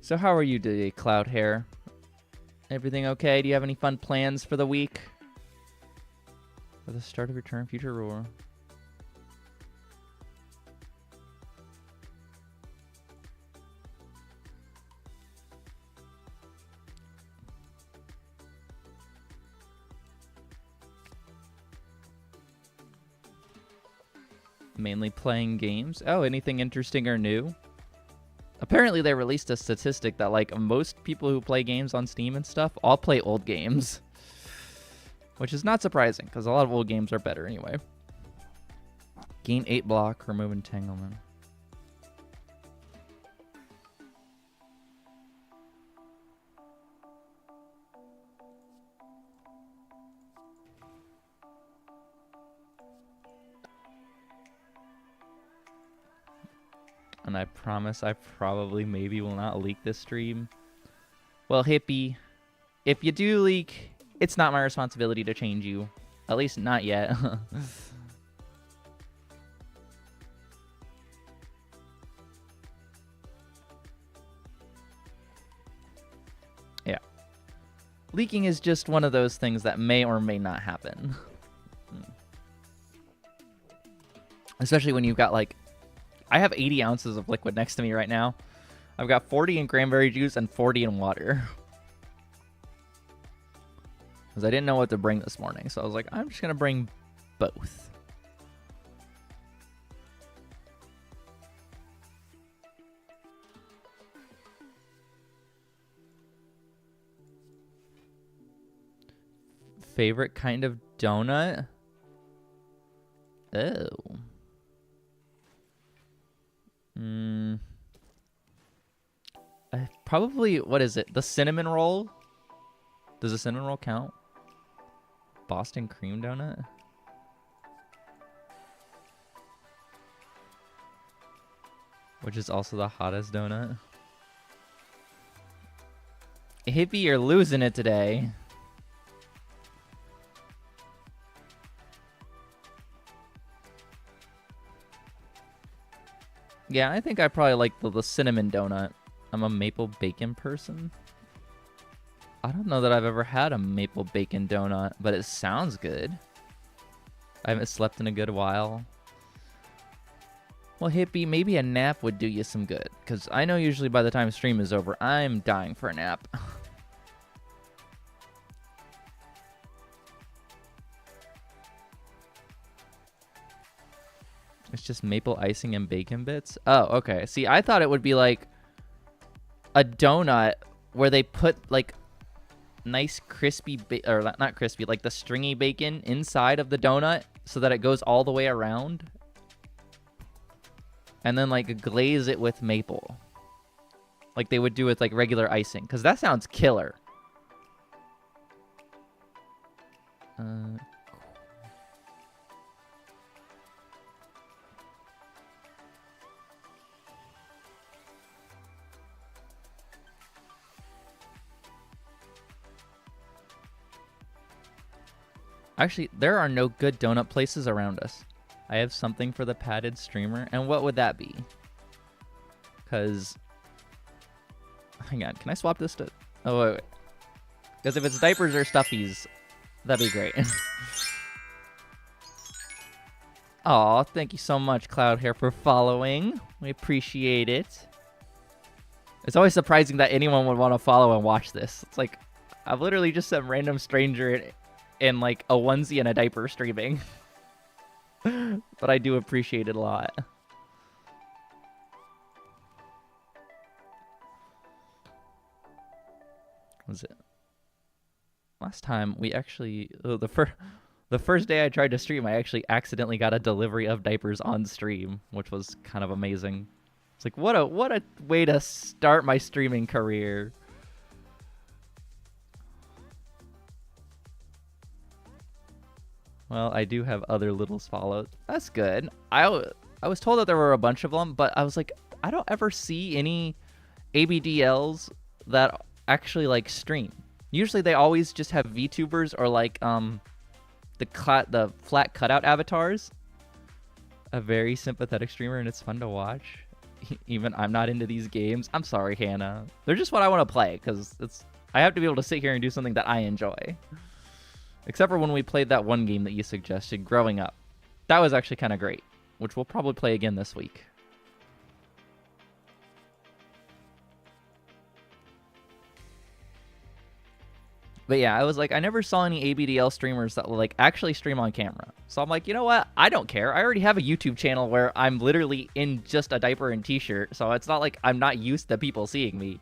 So how are you today, Cloud Hair? Everything okay? Do you have any fun plans for the week? For the start of Return Future Roar. Mainly playing games. Oh, anything interesting or new? Apparently they released a statistic that like most people who play games on Steam and stuff all play old games. Which is not surprising, because a lot of old games are better anyway. Gain 8 block, remove entanglement. And I promise I probably maybe will not leak this stream. Well, Hippie, if you do leak, it's not my responsibility to change you. At least not yet. Yeah. Leaking is just one of those things that may or may not happen. Especially when you've got like... I have 80 ounces of liquid next to me right now. I've got 40 in cranberry juice and 40 in water. Because I didn't know what to bring this morning. So I was like, I'm just going to bring both. Favorite kind of donut? Oh. Probably, what is it? The cinnamon roll? Does the cinnamon roll count? Boston cream donut? Which is also the hottest donut. Hippie, you're losing it today. Yeah, I think I probably like the cinnamon donut. I'm a maple bacon person. I don't know that I've ever had a maple bacon donut, but it sounds good. I haven't slept in a good while. Well, Hippie, maybe a nap would do you some good. Because I know usually by the time stream is over, I'm dying for a nap. It's just maple icing and bacon bits? Oh, okay. See, I thought it would be like a donut where they put like nice crispy, or not crispy, like the stringy bacon inside of the donut so that it goes all the way around. And then like glaze it with maple. Like they would do with like regular icing. Because that sounds killer. Actually, there are no good donut places around us. I have something for the padded streamer. And what would that be? Because, hang on, can I swap this to? Oh wait. Because if it's diapers or stuffies, that'd be great. Aw, thank you so much, Cloud Hair, for following. We appreciate it. It's always surprising that anyone would want to follow and watch this. It's like, I've literally just some random stranger in like a onesie and a diaper streaming. But I do appreciate it a lot. Was it? Last time we actually, the first day I tried to stream, I actually accidentally got a delivery of diapers on stream, which was kind of amazing. It's like, what a way to start my streaming career. Well, I do have other little swallows. That's good. I was told that there were a bunch of them, but I was like, I don't ever see any ABDLs that actually like stream. Usually they always just have VTubers or like the flat cutout avatars. A very sympathetic streamer, and it's fun to watch. Even I'm not into these games. I'm sorry, Hannah. They're just what I want to play, because I have to be able to sit here and do something that I enjoy. Except for when we played that one game that you suggested, Growing Up. That was actually kind of great, which we'll probably play again this week. But yeah, I was like, I never saw any ABDL streamers that like actually stream on camera. So I'm like, you know what? I don't care. I already have a YouTube channel where I'm literally in just a diaper and t-shirt. So it's not like I'm not used to people seeing me.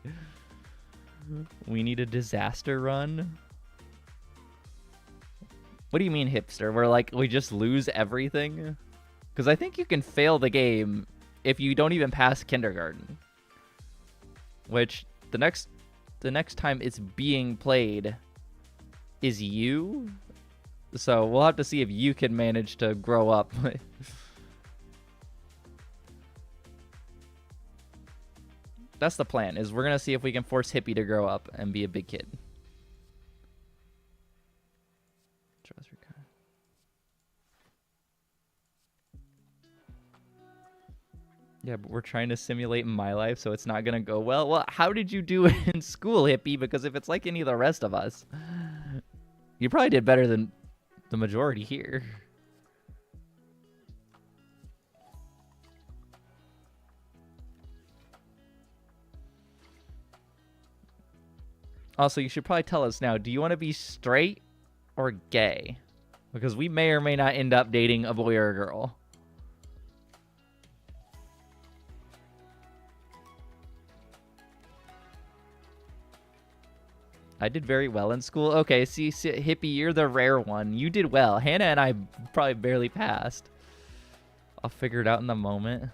We need a disaster run. What do you mean, hipster? Where like we just lose everything? Because I think you can fail the game if you don't even pass kindergarten. Which the next time it's being played is you. So we'll have to see if you can manage to grow up. That's the plan, is we're going to see if we can force Hippie to grow up and be a big kid. Yeah, but we're trying to simulate my life, so it's not going to go well. Well, how did you do in school, Hippie? Because if it's like any of the rest of us, you probably did better than the majority here. Also, you should probably tell us now, do you want to be straight or gay? Because we may or may not end up dating a boy or a girl. I did very well in school. Okay, see, Hippie, you're the rare one. You did well. Hannah and I probably barely passed. I'll figure it out in the moment.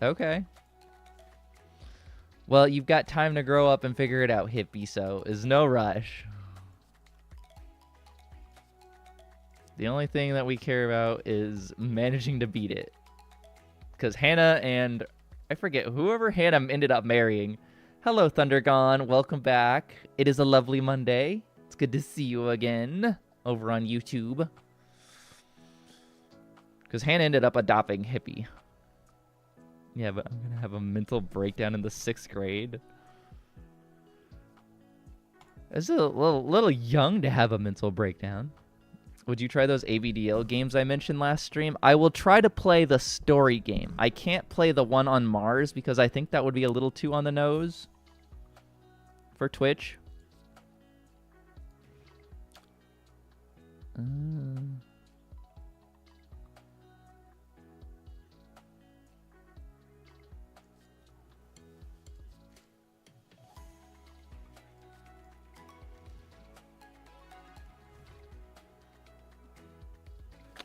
Okay. Well, you've got time to grow up and figure it out, Hippie, so is no rush. The only thing that we care about is managing to beat it. Because Hannah and, I forget, whoever Hannah ended up marrying. Hello, Thundergone. Welcome back. It is a lovely Monday. It's good to see you again over on YouTube. Because Hannah ended up adopting Hippie. Yeah, but I'm going to have a mental breakdown in the 6th grade. It's a little young to have a mental breakdown. Would you try those ABDL games I mentioned last stream? I will try to play the story game. I can't play the one on Mars because I think that would be a little too on the nose for Twitch.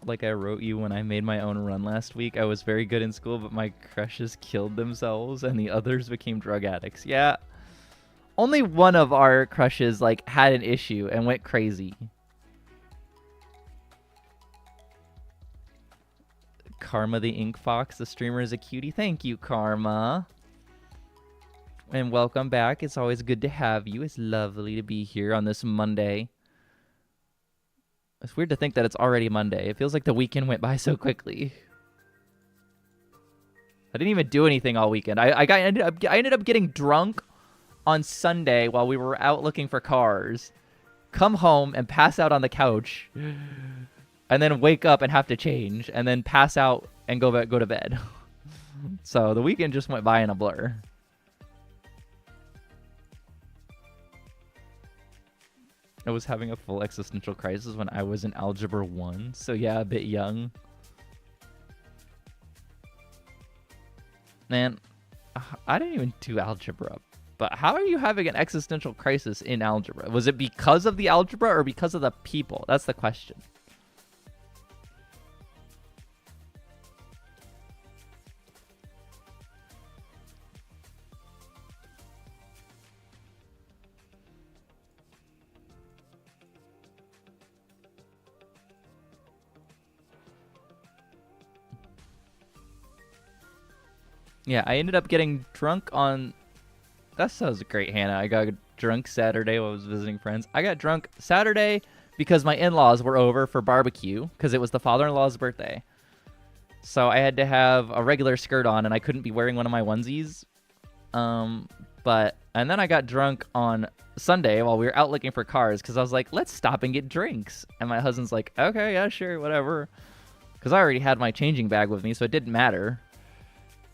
Like I wrote you when I made my own run last week. I was very good in school, but my crushes killed themselves and the others became drug addicts. Yeah. Only one of our crushes like had an issue and went crazy. Karma the Ink Fox, the streamer, is a cutie. Thank you, Karma. And welcome back. It's always good to have you. It's lovely to be here on this Monday. It's weird to think that it's already Monday. It feels like the weekend went by so quickly. I didn't even do anything all weekend. I ended up getting drunk on Sunday while we were out looking for cars. Come home and pass out on the couch, and then wake up and have to change, and then pass out and go to bed. So the weekend just went by in a blur. I was having a full existential crisis when I was in Algebra 1, so yeah, a bit young. Man, I didn't even do algebra, but how are you having an existential crisis in algebra? Was it because of the algebra or because of the people? That's the question. Yeah, I ended up getting drunk on... That sounds great, Hannah. I got drunk Saturday while I was visiting friends. I got drunk Saturday because my in-laws were over for barbecue because it was the father-in-law's birthday. So I had to have a regular skirt on and I couldn't be wearing one of my onesies. And then I got drunk on Sunday while we were out looking for cars because I was like, let's stop and get drinks. And my husband's like, okay, yeah, sure, whatever. Because I already had my changing bag with me, so it didn't matter.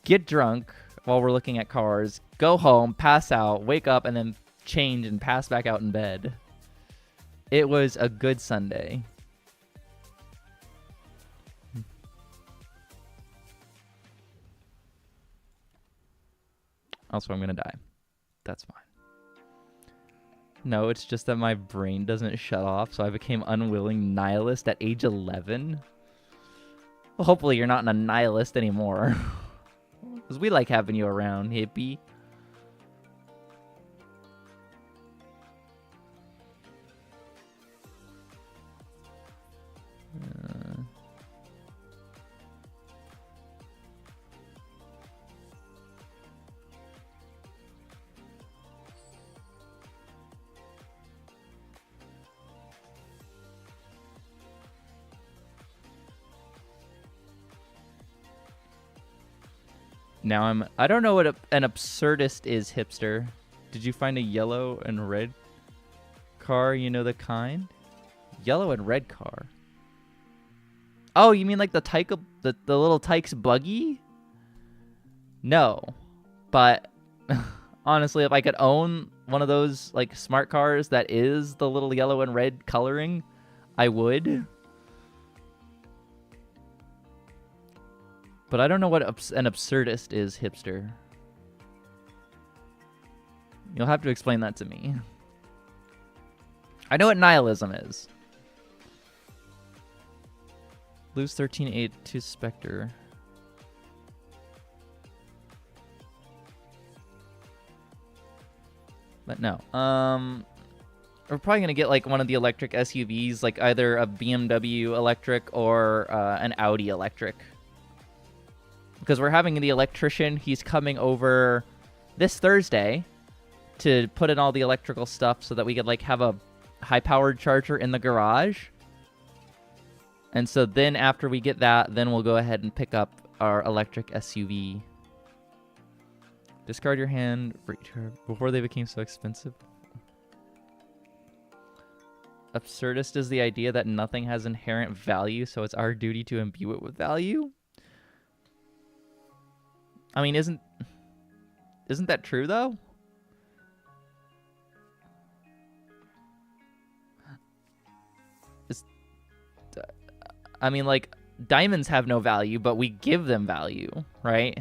Get drunk while we're looking at cars, go home, pass out, wake up, and then change and pass back out in bed. It was a good Sunday. Also, I'm gonna die. That's fine. No, it's just that my brain doesn't shut off, so I became unwilling nihilist at age 11. Well, hopefully you're not a nihilist anymore. Because we like having you around, hippie. Now I don't know what an absurdist is, hipster. Did you find a yellow and red car? You know the kind? Yellow and red car. Oh, you mean like the Tyke, the little Tykes buggy? No, but honestly, if I could own one of those like smart cars that is the little yellow and red coloring, I would. But I don't know what an absurdist is, hipster. You'll have to explain that to me. I know what nihilism is. Lose 13-8 to Spectre. But no. We're probably going to get like one of the electric SUVs, like either a BMW electric or an Audi electric. Because we're having the electrician, he's coming over this Thursday to put in all the electrical stuff so that we could like have a high-powered charger in the garage. And so then after we get that, then we'll go ahead and pick up our electric SUV. Discard your hand before they became so expensive. Absurdist is the idea that nothing has inherent value, so it's our duty to imbue it with value. I mean, isn't that true though? I mean, like, diamonds have no value, but we give them value, right?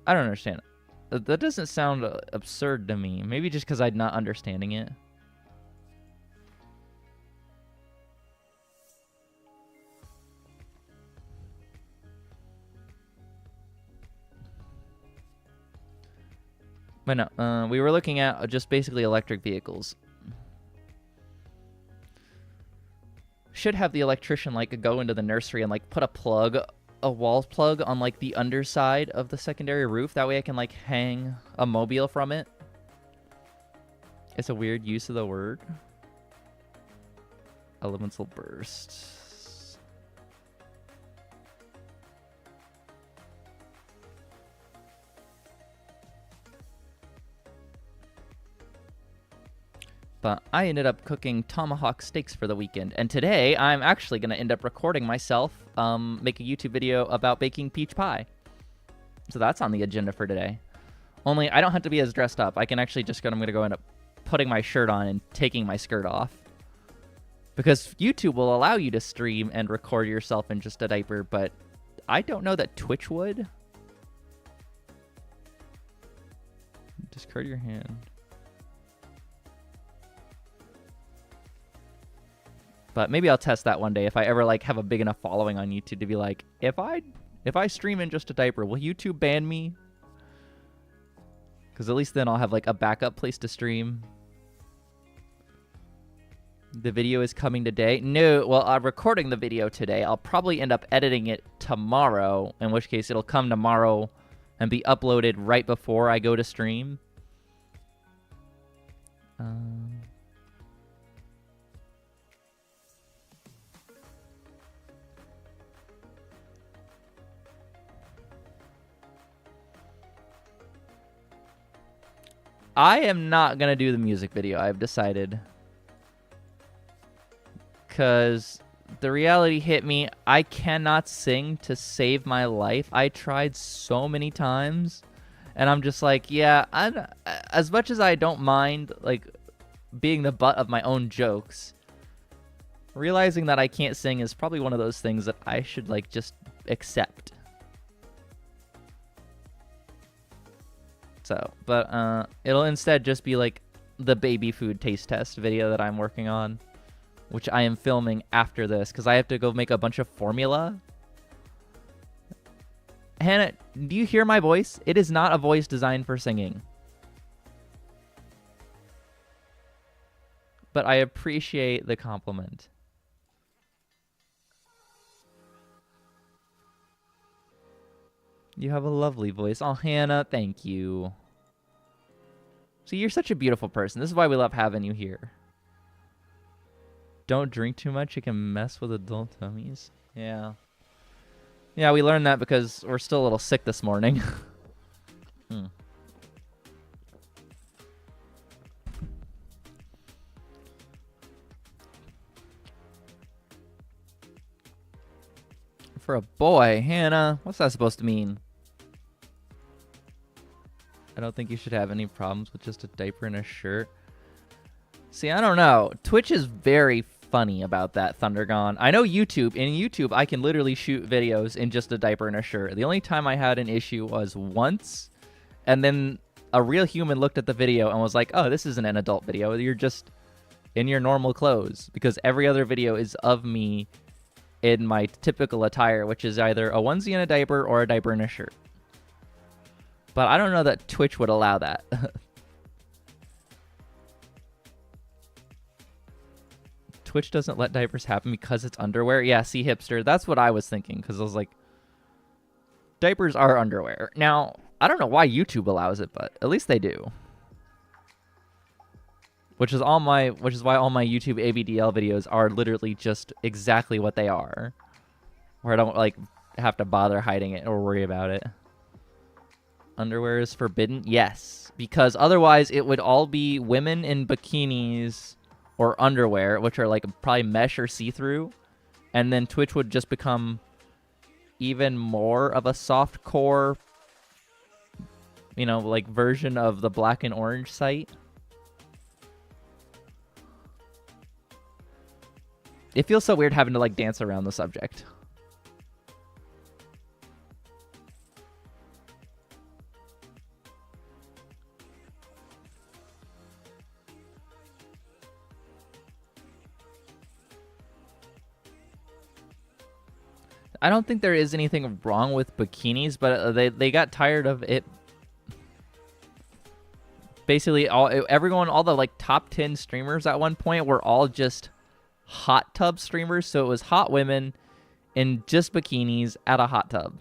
I don't understand. That doesn't sound absurd to me. Maybe just because I'm not understanding it. But no, we were looking at just basically electric vehicles. Should have the electrician like go into the nursery and like put a wall plug on like the underside of the secondary roof. That way I can like hang a mobile from it. It's a weird use of the word. Elemental burst. But I ended up cooking tomahawk steaks for the weekend. And today, I'm actually going to end up recording myself make a YouTube video about baking peach pie. So that's on the agenda for today. Only I don't have to be as dressed up. I can actually just I'm going to go end up putting my shirt on and taking my skirt off. Because YouTube will allow you to stream and record yourself in just a diaper, but I don't know that Twitch would. Discard your hand. But maybe I'll test that one day if I ever like have a big enough following on YouTube to be like, if I stream in just a diaper, will YouTube ban me? Because at least then I'll have like a backup place to stream. The video is coming today. No, well, I'm recording the video today. I'll probably end up editing it tomorrow, in which case it'll come tomorrow and be uploaded right before I go to stream. I am not going to do the music video, I've decided. Because the reality hit me, I cannot sing to save my life. I tried so many times, and I'm just like, yeah, as much as I don't mind like being the butt of my own jokes, realizing that I can't sing is probably one of those things that I should like just accept. So, but it'll instead just be like the baby food taste test video that I'm working on, which I am filming after this because I have to go make a bunch of formula. Hannah, do you hear my voice? It is not a voice designed for singing. But I appreciate the compliment. You have a lovely voice. Oh, Hannah, thank you. See, you're such a beautiful person. This is why we love having you here. Don't drink too much. It can mess with adult tummies. Yeah. Yeah, we learned that because we're still a little sick this morning. For a boy, Hannah, what's that supposed to mean? I don't think you should have any problems with just a diaper and a shirt. See, I don't know. Twitch is very funny about that, Thundergone. I know YouTube. In YouTube, I can literally shoot videos in just a diaper and a shirt. The only time I had an issue was once, and then a real human looked at the video and was like, oh, this isn't an adult video. You're just in your normal clothes. Because every other video is of me in my typical attire, which is either a onesie and a diaper or a diaper and a shirt. But I don't know that Twitch would allow that. Twitch doesn't let diapers happen because it's underwear. Yeah, see, hipster. That's what I was thinking, because I was like, diapers are underwear. Now, I don't know why YouTube allows it, but at least they do. Which is why all my YouTube ABDL videos are literally just exactly what they are. Where I don't like have to bother hiding it or worry about it. Underwear is forbidden? Yes. Because otherwise it would all be women in bikinis or underwear, which are like probably mesh or see-through. And then Twitch would just become even more of a soft-core, you know, like version of the black and orange site. It feels so weird having to like dance around the subject. I don't think there is anything wrong with bikinis, but they got tired of it. Basically, all the like top 10 streamers at one point were all just hot tub streamers. So it was hot women in just bikinis at a hot tub.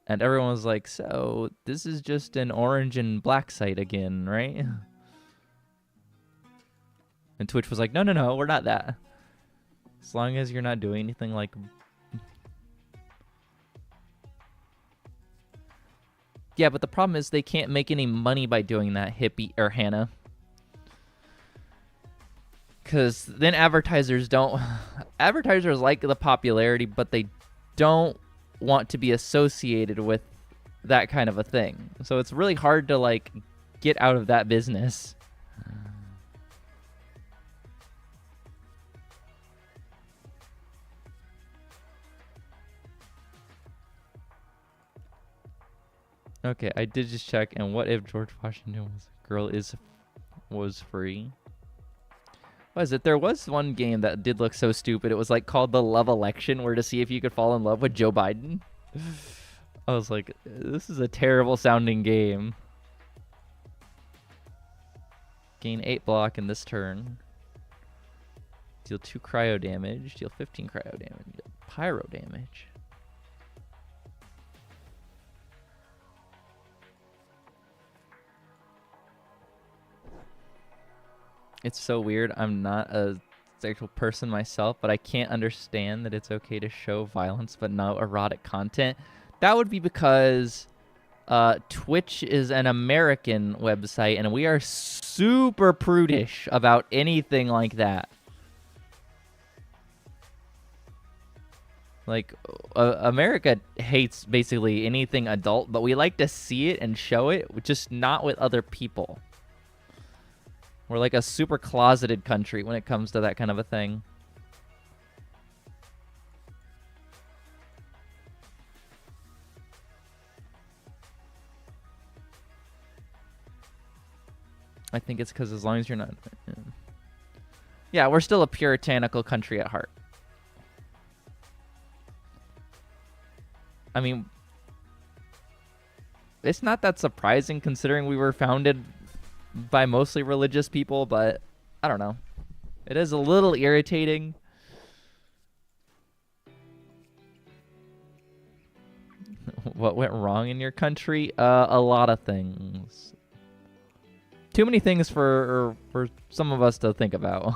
And everyone was like, so this is just an orange and black site again, right? And Twitch was like, no, we're not that. As long as you're not doing anything like... Yeah, but the problem is they can't make any money by doing that, Hippie or Hannah. Because then advertisers don't... Advertisers like the popularity, but they don't want to be associated with that kind of a thing. So it's really hard to, like, get out of that business. Okay, I did just check, and what if George Washington was free? What is it? There was one game that did look so stupid. It was like called the Love Election, where to see if you could fall in love with Joe Biden. I was like, this is a terrible sounding game. Gain 8 block in this turn. Deal 2 cryo damage. Deal 15 cryo damage. Deal pyro damage. It's so weird. I'm not a sexual person myself, but I can't understand that it's okay to show violence but no erotic content. That would be because Twitch is an American website, and we are super prudish about anything like that. Like, America hates basically anything adult, but we like to see it and show it, just not with other people. We're like a super closeted country when it comes to that kind of a thing. I think it's because as long as you're not... Yeah, we're still a puritanical country at heart. I mean, it's not that surprising considering we were founded by mostly religious people, but I don't know. It is a little irritating. What went wrong in your country? A lot of things. Too many things for some of us to think about.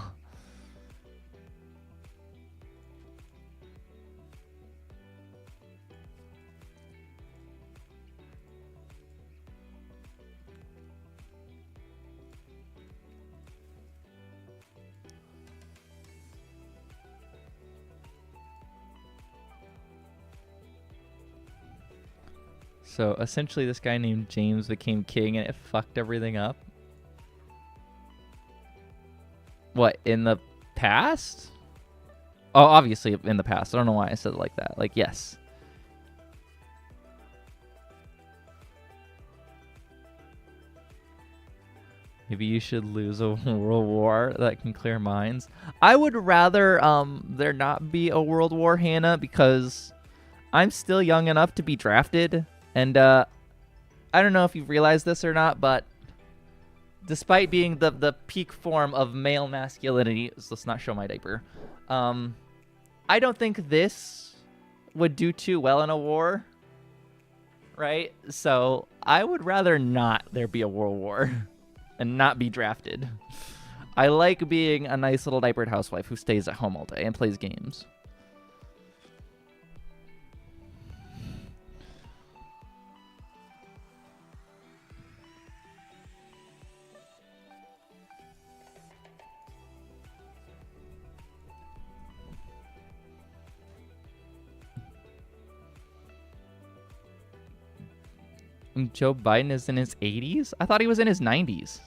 So essentially this guy named James became king and it fucked everything up. What, in the past? Oh, obviously in the past. I don't know why I said it like that. Like, yes. Maybe you should lose a world war that can clear minds. I would rather there not be a world war, Hannah, because I'm still young enough to be drafted. And I don't know if you've realized this or not, but despite being the peak form of male masculinity, so let's not show my diaper, I don't think this would do too well in a war, right? So I would rather not there be a world war and not be drafted. I like being a nice little diapered housewife who stays at home all day and plays games. Joe Biden is in his 80s? I thought he was in his 90s.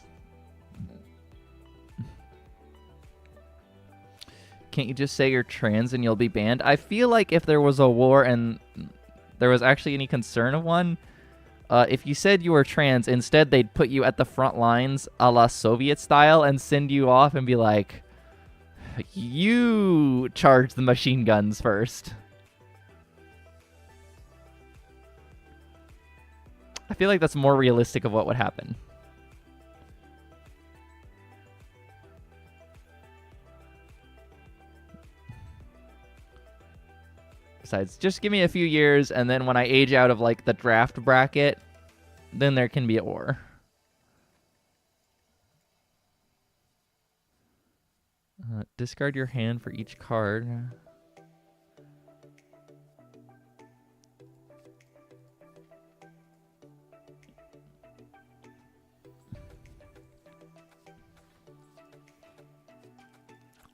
Can't you just say you're trans and you'll be banned? I feel like if there was a war and there was actually any concern of one, if you said you were trans, instead they'd put you at the front lines a la Soviet style and send you off and be like, you charge the machine guns first. I feel like that's more realistic of what would happen. Besides, just give me a few years, and then when I age out of, like, the draft bracket, then there can be a war. Discard your hand for each card.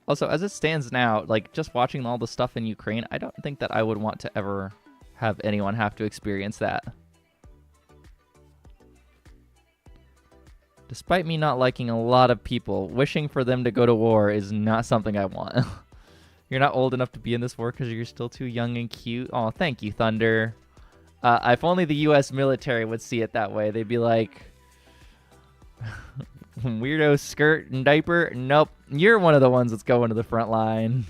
Also, as it stands now, like just watching all the stuff in Ukraine, I don't think that I would want to ever have anyone have to experience that. Despite me not liking a lot of people, wishing for them to go to war is not something I want. You're not old enough to be in this war because you're still too young and cute. Oh, thank you, Thunder. If only the U.S. military would see it that way. They'd be like, weirdo skirt and diaper? Nope. You're one of the ones that's going to the front line.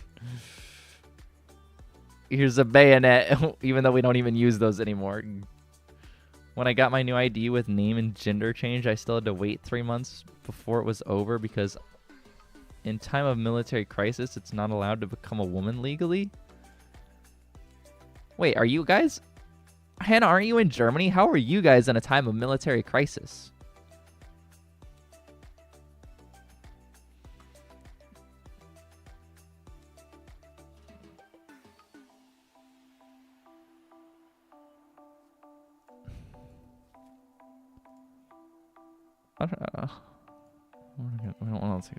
Here's a bayonet, even though we don't even use those anymore. When I got my new ID with name and gender change, I still had to wait 3 months before it was over because in time of military crisis, it's not allowed to become a woman legally. Wait, are you guys... Hannah, aren't you in Germany? How are you guys in a time of military crisis? I don't know. What else here?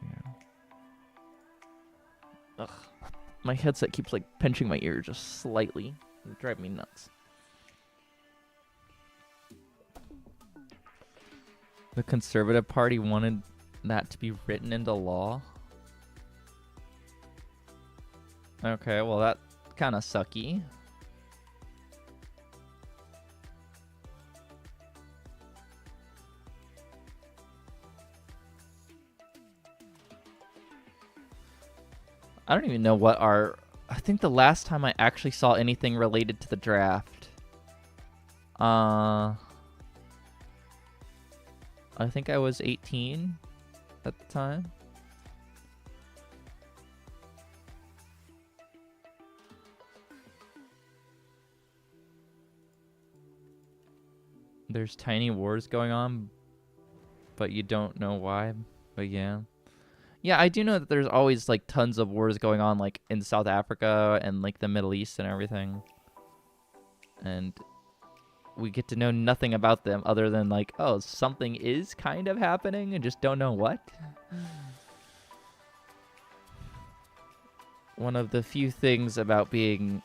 Ugh. My headset keeps like pinching my ear just slightly. It drives me nuts. The Conservative Party wanted that to be written into law. Okay, well that kind of sucky. I don't even know what our... I think the last time I actually saw anything related to the draft. I think I was 18 at the time. There's tiny wars going on, but you don't know why. But yeah. Yeah, I do know that there's always like tons of wars going on like in South Africa and like the Middle East and everything. And we get to know nothing about them other than like, oh, something is kind of happening and just don't know what. One of the few things about being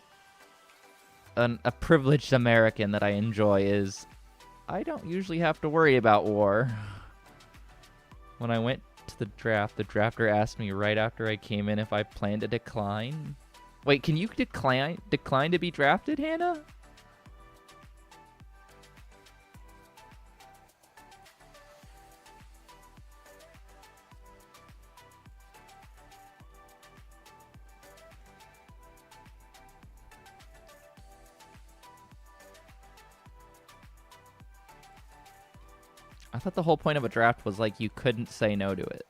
a privileged American that I enjoy is I don't usually have to worry about war. When I went to the drafter asked me right after I came in if I planned to decline. Wait, can you decline to be drafted, Hannah? I thought the whole point of a draft was like you couldn't say no to it.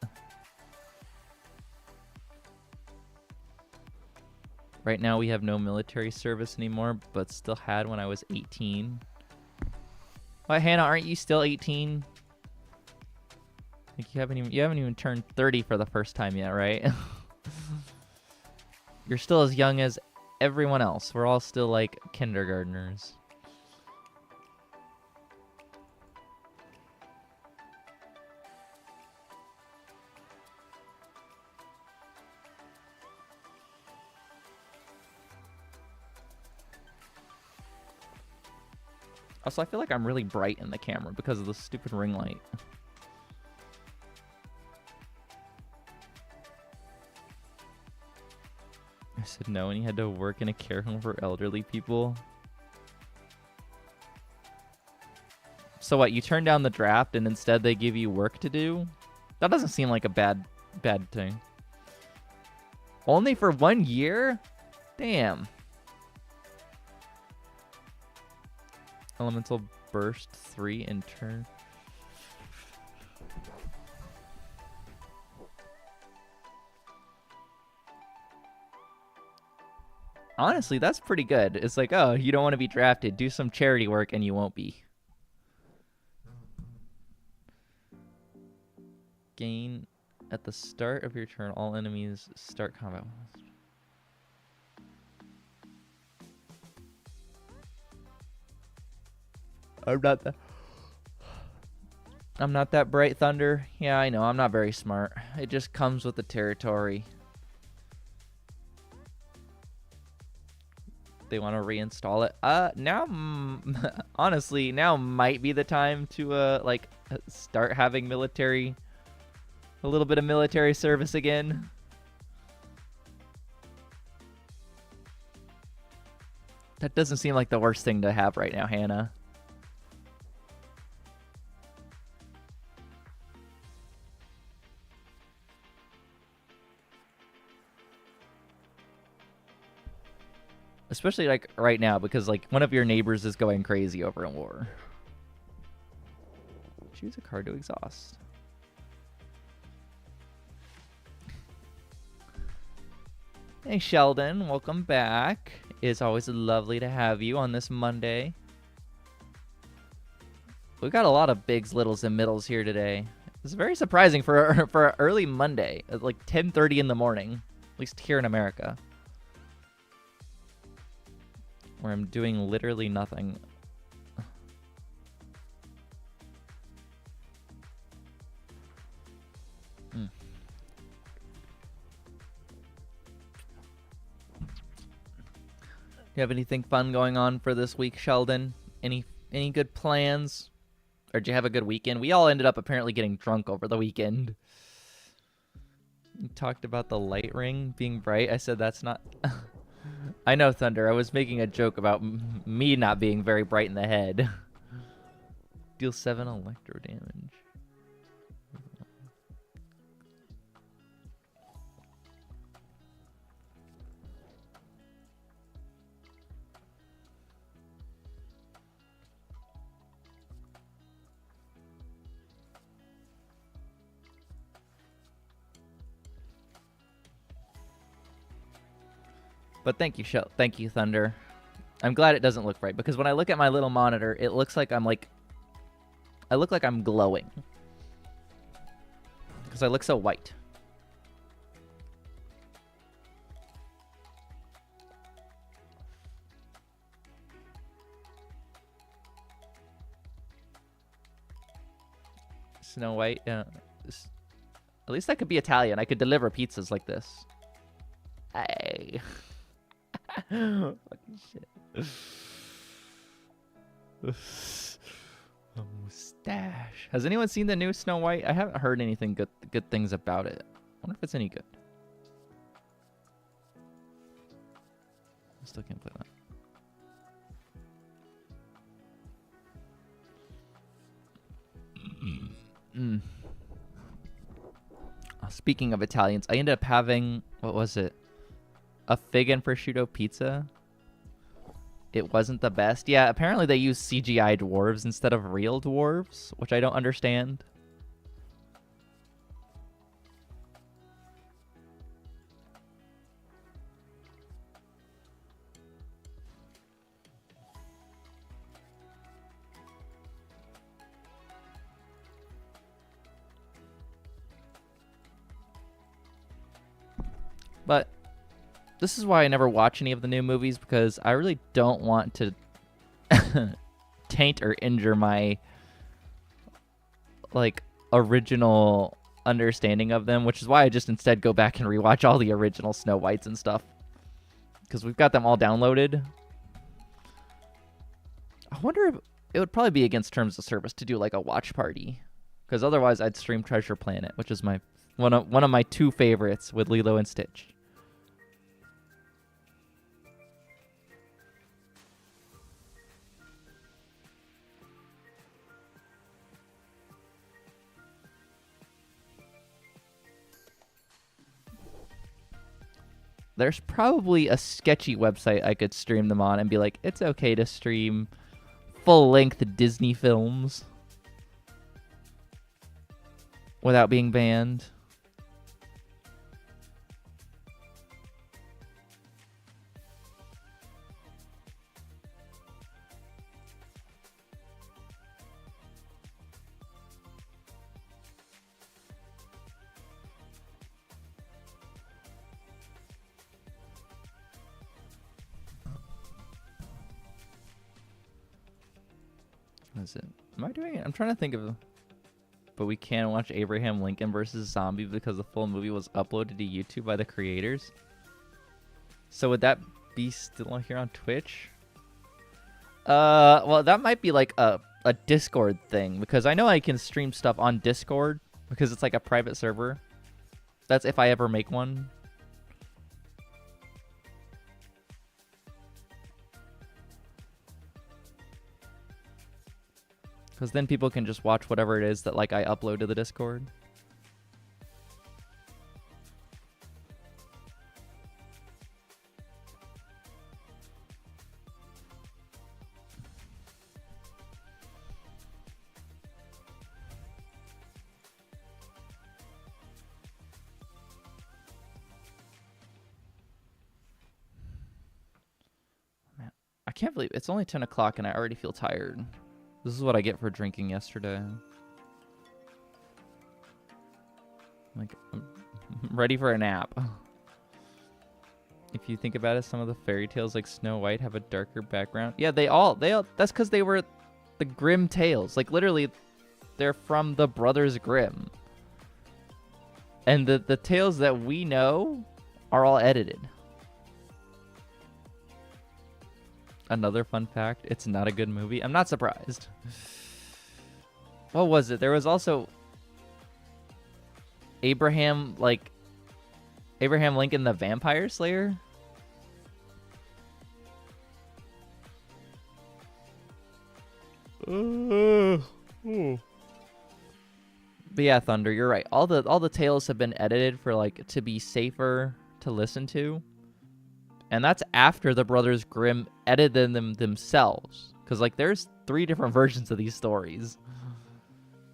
Right now we have no military service anymore, but still had when I was 18. What, Hannah, aren't you still 18? Like you haven't even turned 30 for the first time yet, right? You're still as young as everyone else. We're all still like kindergartners. Also, I feel like I'm really bright in the camera because of the stupid ring light. I said no, and he had to work in a care home for elderly people. So what, you turn down the draft and instead they give you work to do? That doesn't seem like a bad thing. Only for 1 year? Damn. Elemental Burst 3 in turn. Honestly, that's pretty good. It's like, oh, you don't want to be drafted. Do some charity work and you won't be. Gain at the start of your turn. All enemies start combat. I'm not that bright, Thunder. Yeah, I know. I'm not very smart. It just comes with the territory. they want to reinstall it. Now, honestly, now might be the time to start having a little bit of military service again. That doesn't seem like the worst thing to have right now, Hannah. Especially like right now, because like one of your neighbors is going crazy over a war. Choose a card to exhaust. Hey Sheldon, welcome back. It's always lovely to have you on this Monday. We've got a lot of bigs, littles, and middles here today. It's very surprising for an early Monday, at like 10:30 in the morning, at least here in America, where I'm doing literally nothing. Do you have anything fun going on for this week, Sheldon? Any good plans? Or did you have a good weekend? We all ended up apparently getting drunk over the weekend. You talked about the light ring being bright. I said that's not... I know, Thunder. I was making a joke about me not being very bright in the head. Deal 7 electro damage. But thank you, thank you, Thunder. I'm glad it doesn't look right, because when I look at my little monitor, it looks like I look like I'm glowing. Because I look so white. Snow White, at least I could be Italian. I could deliver pizzas like this. Hey. Fucking shit. A mustache. Has anyone seen the new Snow White? I haven't heard anything good things about it. I wonder if it's any good. I still can't play that. Speaking of Italians, I ended up having, what was it? A fig and prosciutto pizza. It wasn't the best. Yeah, apparently they use CGI dwarves instead of real dwarves, which I don't understand. But this is why I never watch any of the new movies, because I really don't want to taint or injure my original understanding of them, which is why I just instead go back and rewatch all the original Snow Whites and stuff, because we've got them all downloaded. I wonder if it would probably be against terms of service to do like a watch party, because otherwise I'd stream Treasure Planet, which is my one of my two favorites with Lilo and Stitch. There's probably a sketchy website I could stream them on and be like, it's okay to stream full-length Disney films without being banned. Is it? Am I doing it? I'm trying to think of... But we can watch Abraham Lincoln versus Zombie because the full movie was uploaded to YouTube by the creators. So would that be still here on Twitch? Well, that might be like a Discord thing, because I know I can stream stuff on Discord because it's like a private server. That's if I ever make one. Because then people can just watch whatever it is that like I upload to the Discord. I can't believe it's only 10 o'clock and I already feel tired. This is what I get for drinking yesterday. Like, I'm ready for a nap. If you think about it, some of the fairy tales like Snow White have a darker background. Yeah, they all, that's because they were the Grimm tales. Like, literally, they're from the Brothers Grimm. And the tales that we know are all edited. Another fun fact, it's not a good movie. I'm not surprised. What was it? There was also Abraham Lincoln the Vampire Slayer? But yeah, Thunder, you're right. All the tales have been edited for like to be safer to listen to. And that's after the Brothers Grimm edited them themselves. Because, like, there's 3 different versions of these stories.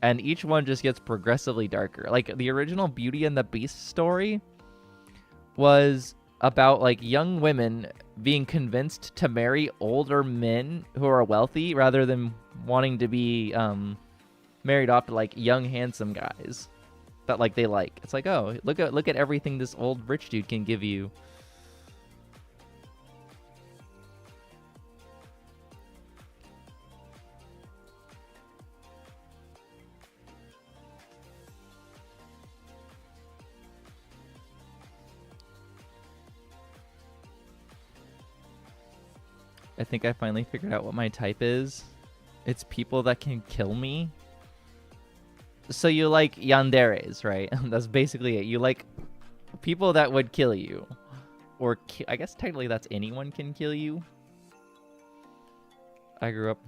And each one just gets progressively darker. Like, the original Beauty and the Beast story was about, like, young women being convinced to marry older men who are wealthy rather than wanting to be married off to, like, young, handsome guys that, like, they like. It's like, oh, look at everything this old rich dude can give you. I think I finally figured out what my type is. It's people that can kill me. So you like yanderes, right? That's basically it. You like people that would kill you. Or I guess technically that's anyone can kill you. I grew up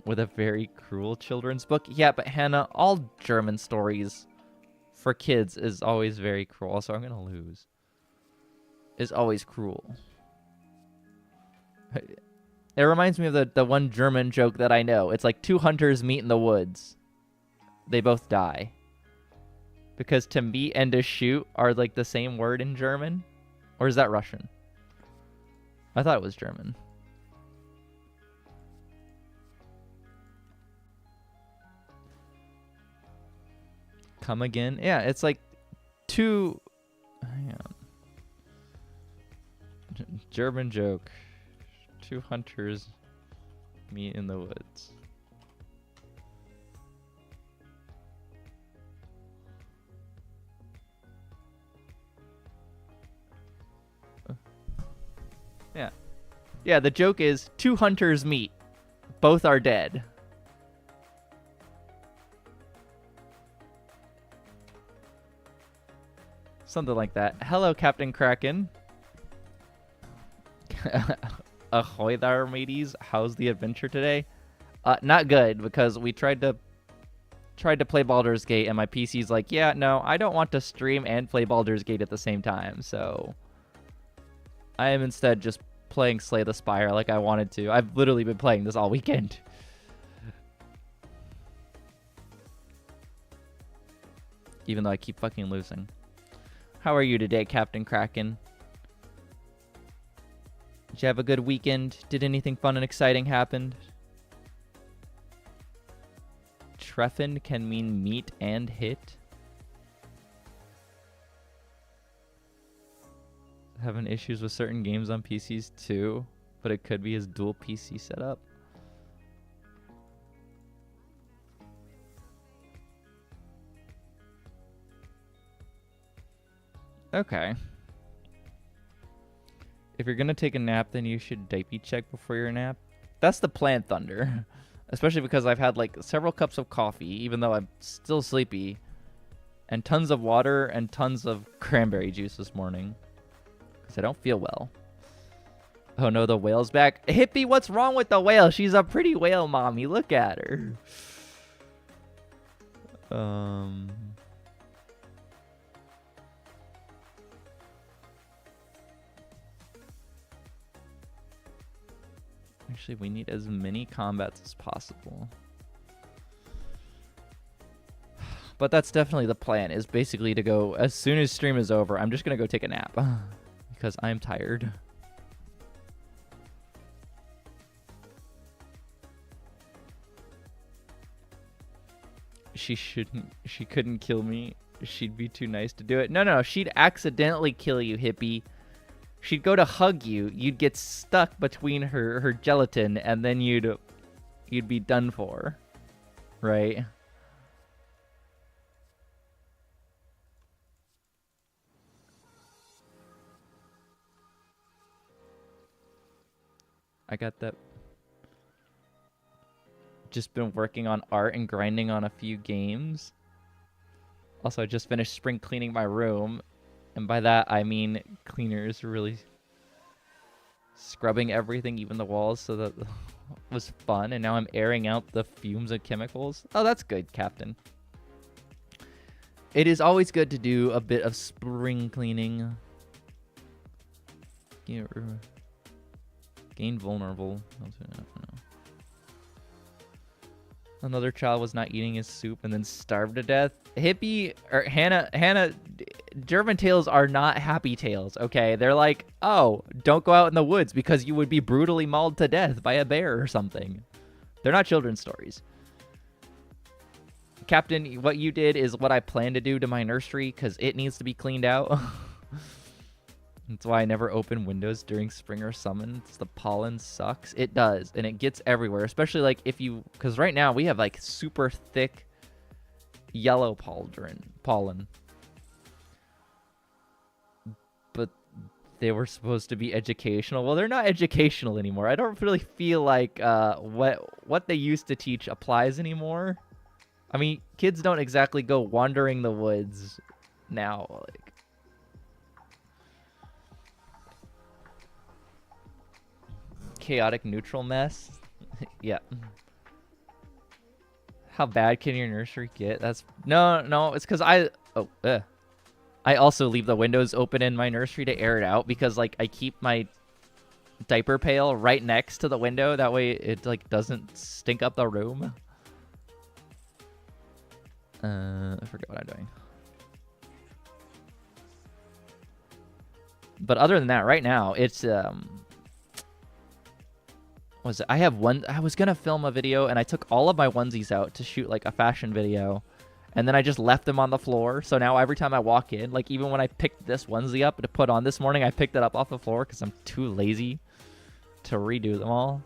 with a very cruel children's book. Yeah, but Hannah, all German stories for kids is always very cruel. So I'm going to lose. Is always cruel. It reminds me of the one German joke that I know. It's like 2 hunters meet in the woods. They both die. Because to meet and to shoot are like the same word in German. Or is that Russian? I thought it was German. Come again? Yeah, it's like 2... Hang on. German joke. 2 hunters meet in the woods. Yeah. Yeah, the joke is 2 hunters meet. Both are dead. Something like that. Hello, Captain Kraken. Ahoy there, mateys. How's the adventure today? Not good, because we tried to play Baldur's Gate, and my PC's like, yeah, no, I don't want to stream and play Baldur's Gate at the same time, so I am instead just playing Slay the Spire like I wanted to. I've literally been playing this all weekend. Even though I keep fucking losing. How are you today, Captain Kraken? Did you have a good weekend? Did anything fun and exciting happen? Treffen can mean meet and hit. Having issues with certain games on PCs too, but it could be his dual PC setup. Okay. If you're gonna take a nap, then you should diaper check before your nap. That's the plan, Thunder. Especially because I've had like several cups of coffee, even though I'm still sleepy, and tons of water and tons of cranberry juice this morning. Because I don't feel well. Oh no, the whale's back. Hippie, what's wrong with the whale? She's a pretty whale, mommy. Look at her. Actually, we need as many combats as possible. But that's definitely the plan, is basically to go, as soon as stream is over, I'm just going to go take a nap. Because I'm tired. She couldn't kill me. She'd be too nice to do it. No, she'd accidentally kill you, Hippie. She'd go to hug you. You'd get stuck between her gelatin, and then you'd be done for. Right? I got that. Just been working on art and grinding on a few games. Also, I just finished spring cleaning my room. And by that, I mean cleaners really scrubbing everything, even the walls, so that was fun. And now I'm airing out the fumes and chemicals. Oh, that's good, Captain. It is always good to do a bit of spring cleaning. Gain vulnerable. Another child was not eating his soup and then starved to death. Hippie or Hannah, German tales are not happy tales, okay? They're like, oh, don't go out in the woods because you would be brutally mauled to death by a bear or something. They're not children's stories. Captain, what you did is what I plan to do to my nursery because it needs to be cleaned out. That's why I never open windows during spring or summons. The pollen sucks. It does, and it gets everywhere, especially like if you, because right now we have like super thick yellow pollen. But they were supposed to be educational. Well, they're not educational anymore. I don't really feel like what they used to teach applies anymore. I mean, kids don't exactly go wandering the woods now, like. Chaotic neutral mess. Yeah. How bad can your nursery get? That's no, it's because I also leave the windows open in my nursery to air it out because like I keep my diaper pail right next to the window, that way it like doesn't stink up the room. I forget what I'm doing. But other than that, right now it's was it? I was gonna film a video and I took all of my onesies out to shoot like a fashion video, and then I just left them on the floor. So now every time I walk in, like even when I picked this onesie up to put on this morning, I picked it up off the floor because I'm too lazy to redo them all.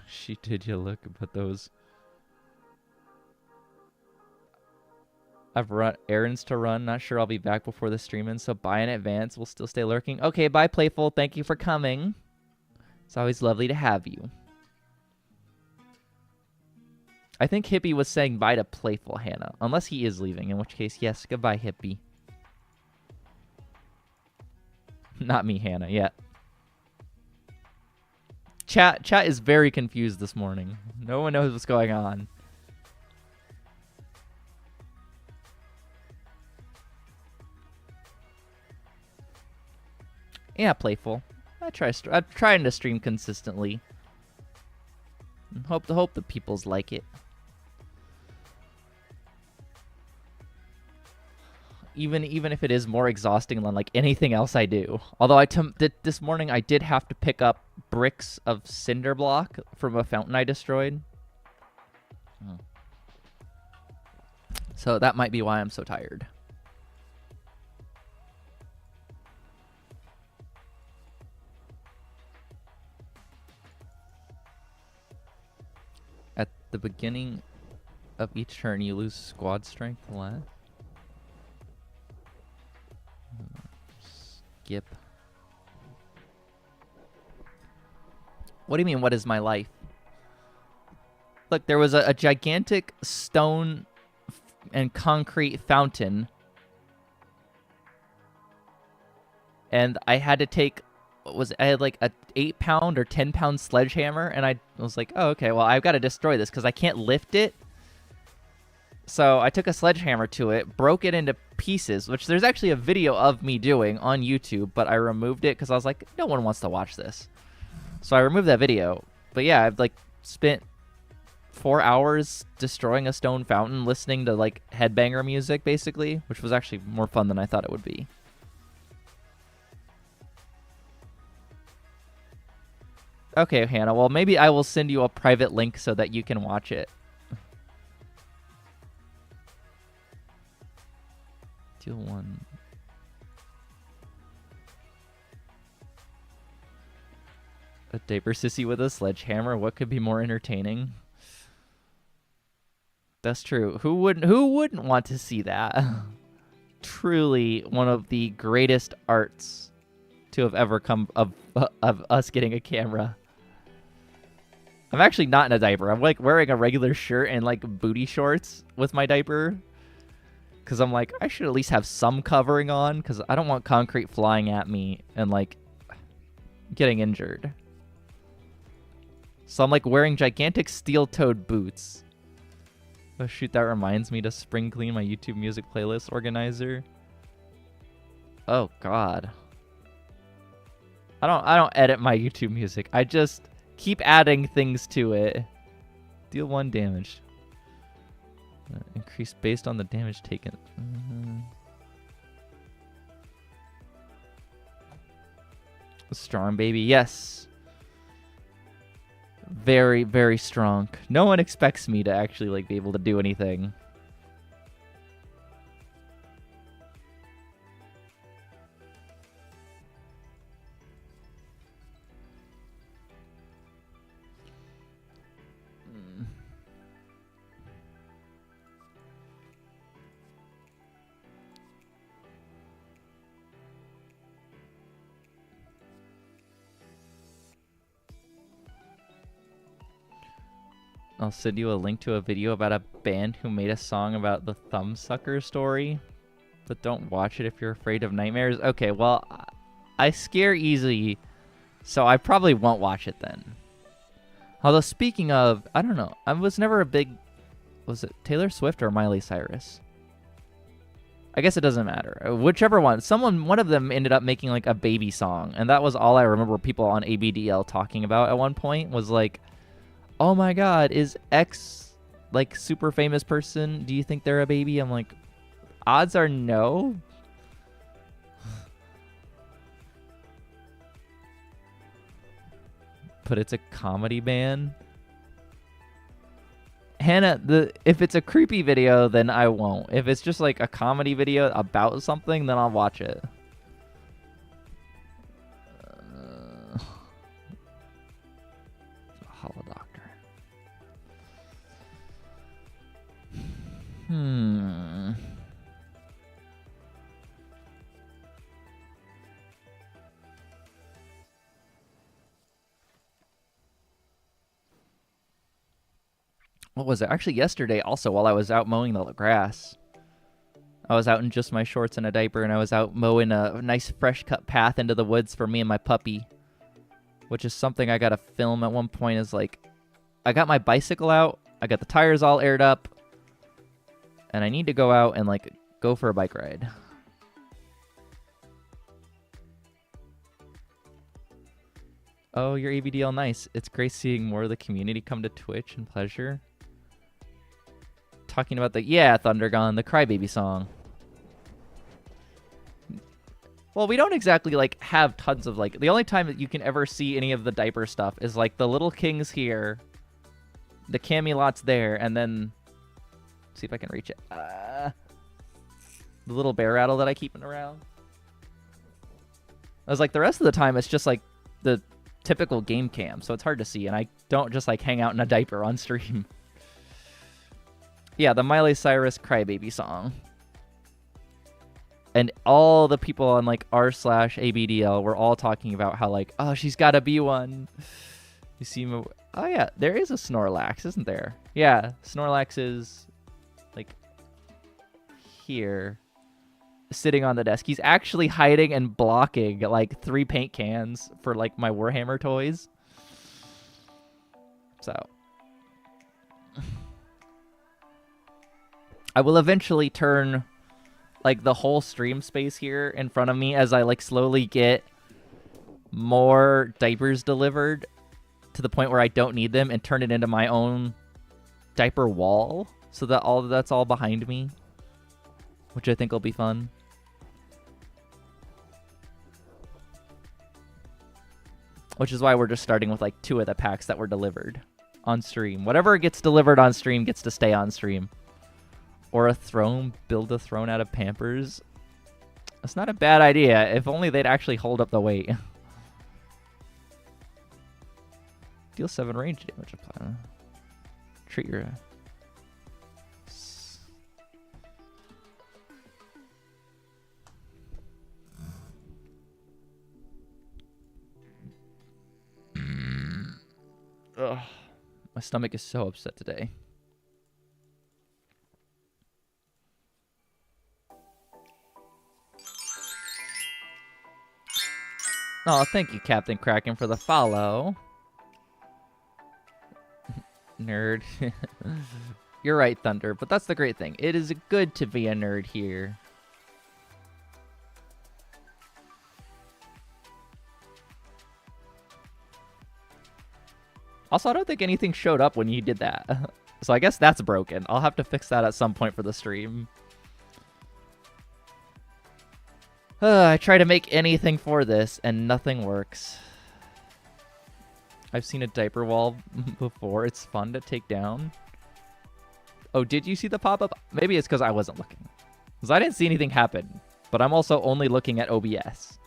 She did you look at those. I've run errands to run. Not sure I'll be back before the stream ends, so bye in advance. We'll still stay lurking. Okay, bye, Playful. Thank you for coming. It's always lovely to have you. I think Hippie was saying bye to Playful, Hannah. Unless he is leaving, in which case, yes, goodbye, Hippie. Not me, Hannah, yet. Chat is very confused this morning. No one knows what's going on. Yeah, Playful. I'm trying to stream consistently. And hope the peoples like it. Even if it is more exhausting than like anything else I do. Although this morning I did have to pick up bricks of cinder block from a fountain I destroyed. So that might be why I'm so tired. At the beginning of each turn, you lose squad strength left. skip. What do you mean, what is my life? Look, there was a gigantic stone and concrete fountain. And I had to take, I had like a 8-pound or 10-pound sledgehammer. And I was like, oh, okay, well, I've got to destroy this because I can't lift it. So I took a sledgehammer to it, broke it into pieces, which there's actually a video of me doing on YouTube, but I removed it because I was like, no one wants to watch this. So I removed that video. But yeah, I've like spent 4 hours destroying a stone fountain, listening to like headbanger music, basically, which was actually more fun than I thought it would be. Okay, Hannah, well, maybe I will send you a private link so that you can watch it. Deal 1. A diaper sissy with a sledgehammer. What could be more entertaining? That's true. Who wouldn't want to see that? Truly one of the greatest arts to have ever come of us getting a camera. I'm actually not in a diaper. I'm like wearing a regular shirt and like booty shorts with my diaper. Because I'm like, I should at least have some covering on. Because I don't want concrete flying at me and like getting injured. So I'm like wearing gigantic steel-toed boots. Oh shoot, that reminds me to spring clean my YouTube music playlist organizer. Oh god. I don't edit my YouTube music. I just keep adding things to it. Deal 1 damage. Increase based on the damage taken. Strong baby, yes. Very, very strong. No one expects me to actually like be able to do anything. I'll send you a link to a video about a band who made a song about the Thumbsucker story. But don't watch it if you're afraid of nightmares. Okay, well, I scare easily, so I probably won't watch it then. Although, speaking of, I don't know. I was never a big... Was it Taylor Swift or Miley Cyrus? I guess it doesn't matter. Whichever one. One of them ended up making like a baby song. And that was all I remember people on ABDL talking about at one point. Was like... Oh my god, is X, like, super famous person, do you think they're a baby? I'm like, odds are no. But it's a comedy band. Hannah, if it's a creepy video, then I won't. If it's just like a comedy video about something, then I'll watch it. Holodoc. What was it? Actually, yesterday also, while I was out mowing the grass, I was out in just my shorts and a diaper, and I was out mowing a nice fresh cut path into the woods for me and my puppy, which is something I gotta film at one point. Is like, I got my bicycle out, I got the tires all aired up, and I need to go out and like go for a bike ride. Oh, your ABDL, nice. It's great seeing more of the community come to Twitch and Pleasure. Talking about the, yeah, Thundergone, the Crybaby song. Well, we don't exactly like have tons of like, the only time that you can ever see any of the diaper stuff is like the Little Kings here, the Camelot's there, and then, see if I can reach it. The little bear rattle that I keep around. I was like, the rest of the time it's just like the typical game cam, so it's hard to see, and I don't just like hang out in a diaper on stream. Yeah, the Miley Cyrus Crybaby song. And all the people on like r/ABDL were all talking about how like, oh, she's got to be one. You see, oh yeah, there is a Snorlax, isn't there? Yeah, Snorlax is like here, sitting on the desk. He's actually hiding and blocking like 3 paint cans for like my Warhammer toys. So I will eventually turn like the whole stream space here in front of me as I like slowly get more diapers delivered to the point where I don't need them, and turn it into my own diaper wall so that that's all behind me, which I think will be fun. Which is why we're just starting with like 2 of the packs that were delivered on stream. Whatever gets delivered on stream gets to stay on stream. Or a throne, build a throne out of Pampers. That's not a bad idea. If only they'd actually hold up the weight. Deal 7 range damage. Treat your... Ugh. My stomach is so upset today. Oh, thank you, Captain Kraken, for the follow. Nerd. You're right, Thunder, but that's the great thing. It is good to be a nerd here. Also, I don't think anything showed up when you did that. So I guess that's broken. I'll have to fix that at some point for the stream. I try to make anything for this, and nothing works. I've seen a diaper wall before. It's fun to take down. Oh, did you see the pop-up? Maybe it's because I wasn't looking. Because I didn't see anything happen. But I'm also only looking at OBS.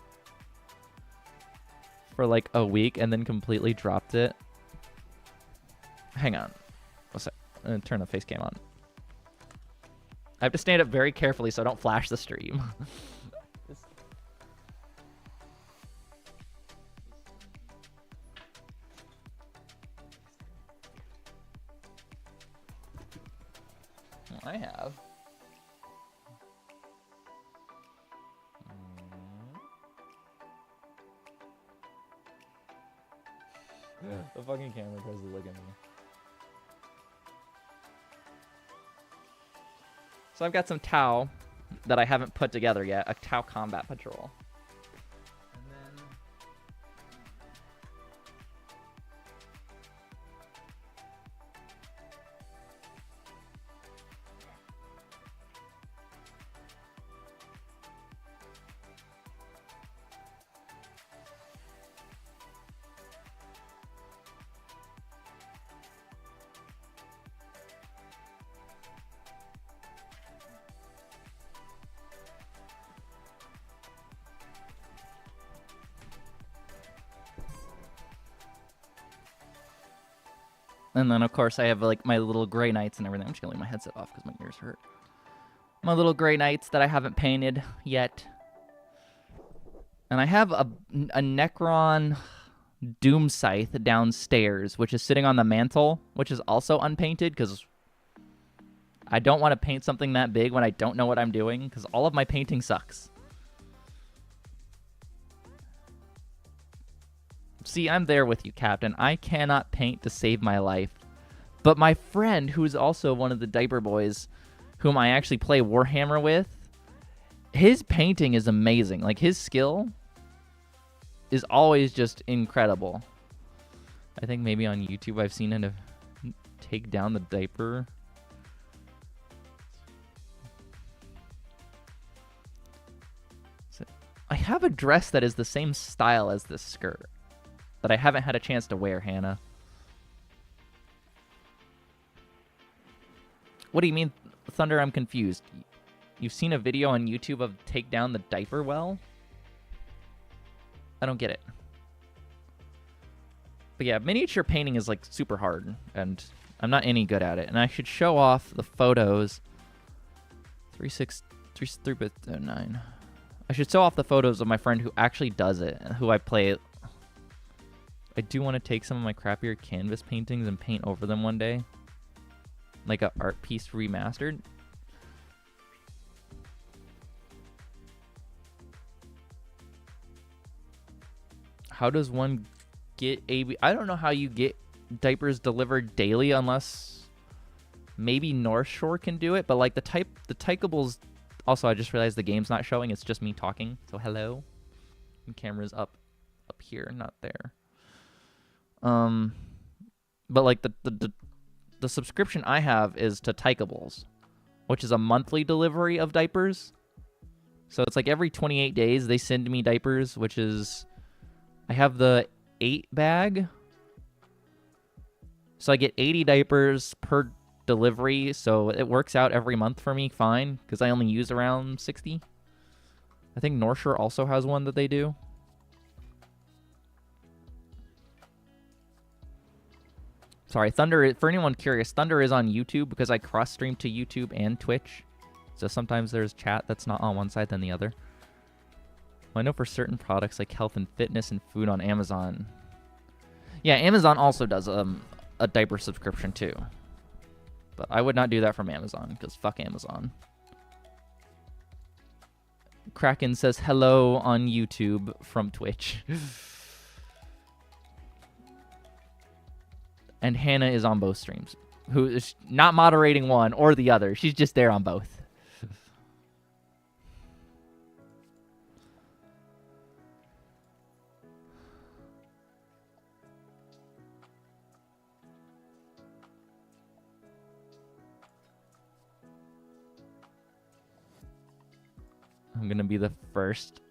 For like a week, and then completely dropped it. Hang on. What's that? I'm going to turn the face cam on. I have to stand up very carefully so I don't flash the stream. I have. The fucking camera tries to look at me. So I've got some Tau that I haven't put together yet. A Tau Combat Patrol. And then... And then, of course, I have like my little Grey Knights and everything. I'm just going to leave my headset off because my ears hurt. My little Grey Knights that I haven't painted yet. And I have a Necron Doom Scythe downstairs, which is sitting on the mantle, which is also unpainted because I don't want to paint something that big when I don't know what I'm doing because all of my painting sucks. See, I'm there with you, Captain. I cannot paint to save my life. But my friend, who's also one of the diaper boys, whom I actually play Warhammer with, his painting is amazing. Like, his skill is always just incredible. I think maybe on YouTube I've seen him take down the diaper. So, I have a dress that is the same style as this skirt that I haven't had a chance to wear, Hannah. What do you mean, Thunder? I'm confused. You've seen a video on YouTube of take down the diaper well? I don't get it. But yeah, miniature painting is like super hard, and I'm not any good at it. And I should show off the photos. 3-bit 9. I should show off the photos of my friend who actually does it, who I play. I do want to take some of my crappier canvas paintings and paint over them one day. Like a art piece remastered. How does one get AB? I don't know how you get diapers delivered daily unless maybe North Shore can do it, but like the Tykeables. Also, I just realized the game's not showing. It's just me talking. So hello. And camera's up here, not there. But like the subscription I have is to Tykeables, which is a monthly delivery of diapers. So it's like every 28 days they send me diapers, which is I have the 8 bag. So I get 80 diapers per delivery, so it works out every month for me fine because I only use around 60. I think North Shore also has one that they do. Sorry, Thunder, for anyone curious, Thunder is on YouTube because I cross-stream to YouTube and Twitch. So sometimes there's chat that's not on one side than the other. Well, I know for certain products like health and fitness and food on Amazon. Yeah, Amazon also does a diaper subscription too. But I would not do that from Amazon, because fuck Amazon. Kraken says hello on YouTube from Twitch. And Hannah is on both streams. Who is not moderating one or the other. She's just there on both. I'm gonna be the first.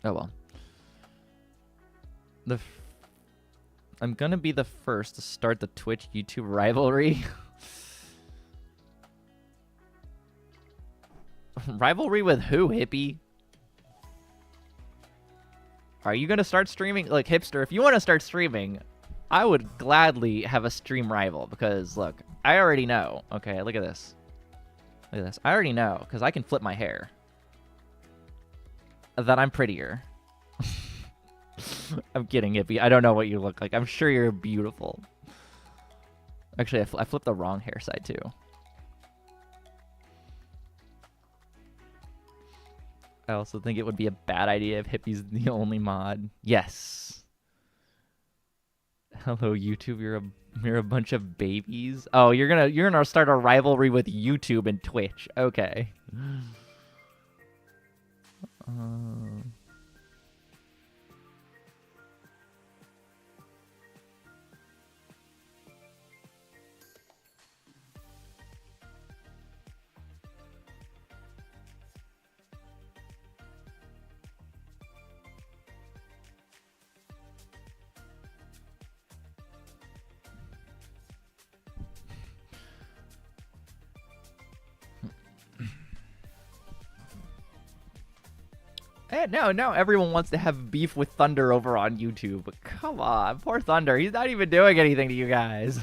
Oh well. I'm gonna be the first to start the Twitch YouTube rivalry. Rivalry with who, hippie? Are you gonna start streaming? Like, hipster, if you want to start streaming, I would gladly have a stream rival because, look, I already know. Okay, look at this. Look at this. I already know because I can flip my hair. That I'm prettier. I'm kidding, hippie. I don't know what you look like. I'm sure you're beautiful. Actually, I flipped the wrong hair side too. I also think it would be a bad idea if hippie's the only mod. Yes. Hello, YouTube. You're a bunch of babies. Oh, you're gonna start a rivalry with YouTube and Twitch. Okay. Now everyone wants to have beef with Thunder over on YouTube. But come on, poor Thunder. He's not even doing anything to you guys.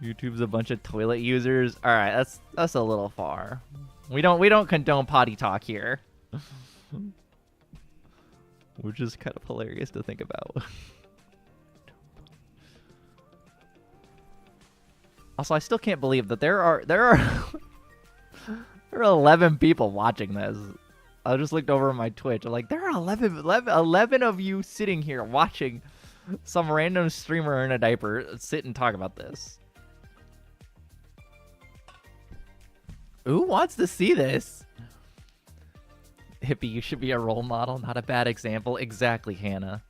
YouTube's a bunch of toilet users. All right, that's a little far. We don't condone potty talk here. Which is kind of hilarious to think about. Also, I still can't believe that there are there are 11 people watching this. I just looked over at my Twitch. I'm like, there are 11 of you sitting here watching some random streamer in a diaper sit and talk about this. Who wants to see this? Hippie, you should be a role model, not a bad example. Exactly, Hannah.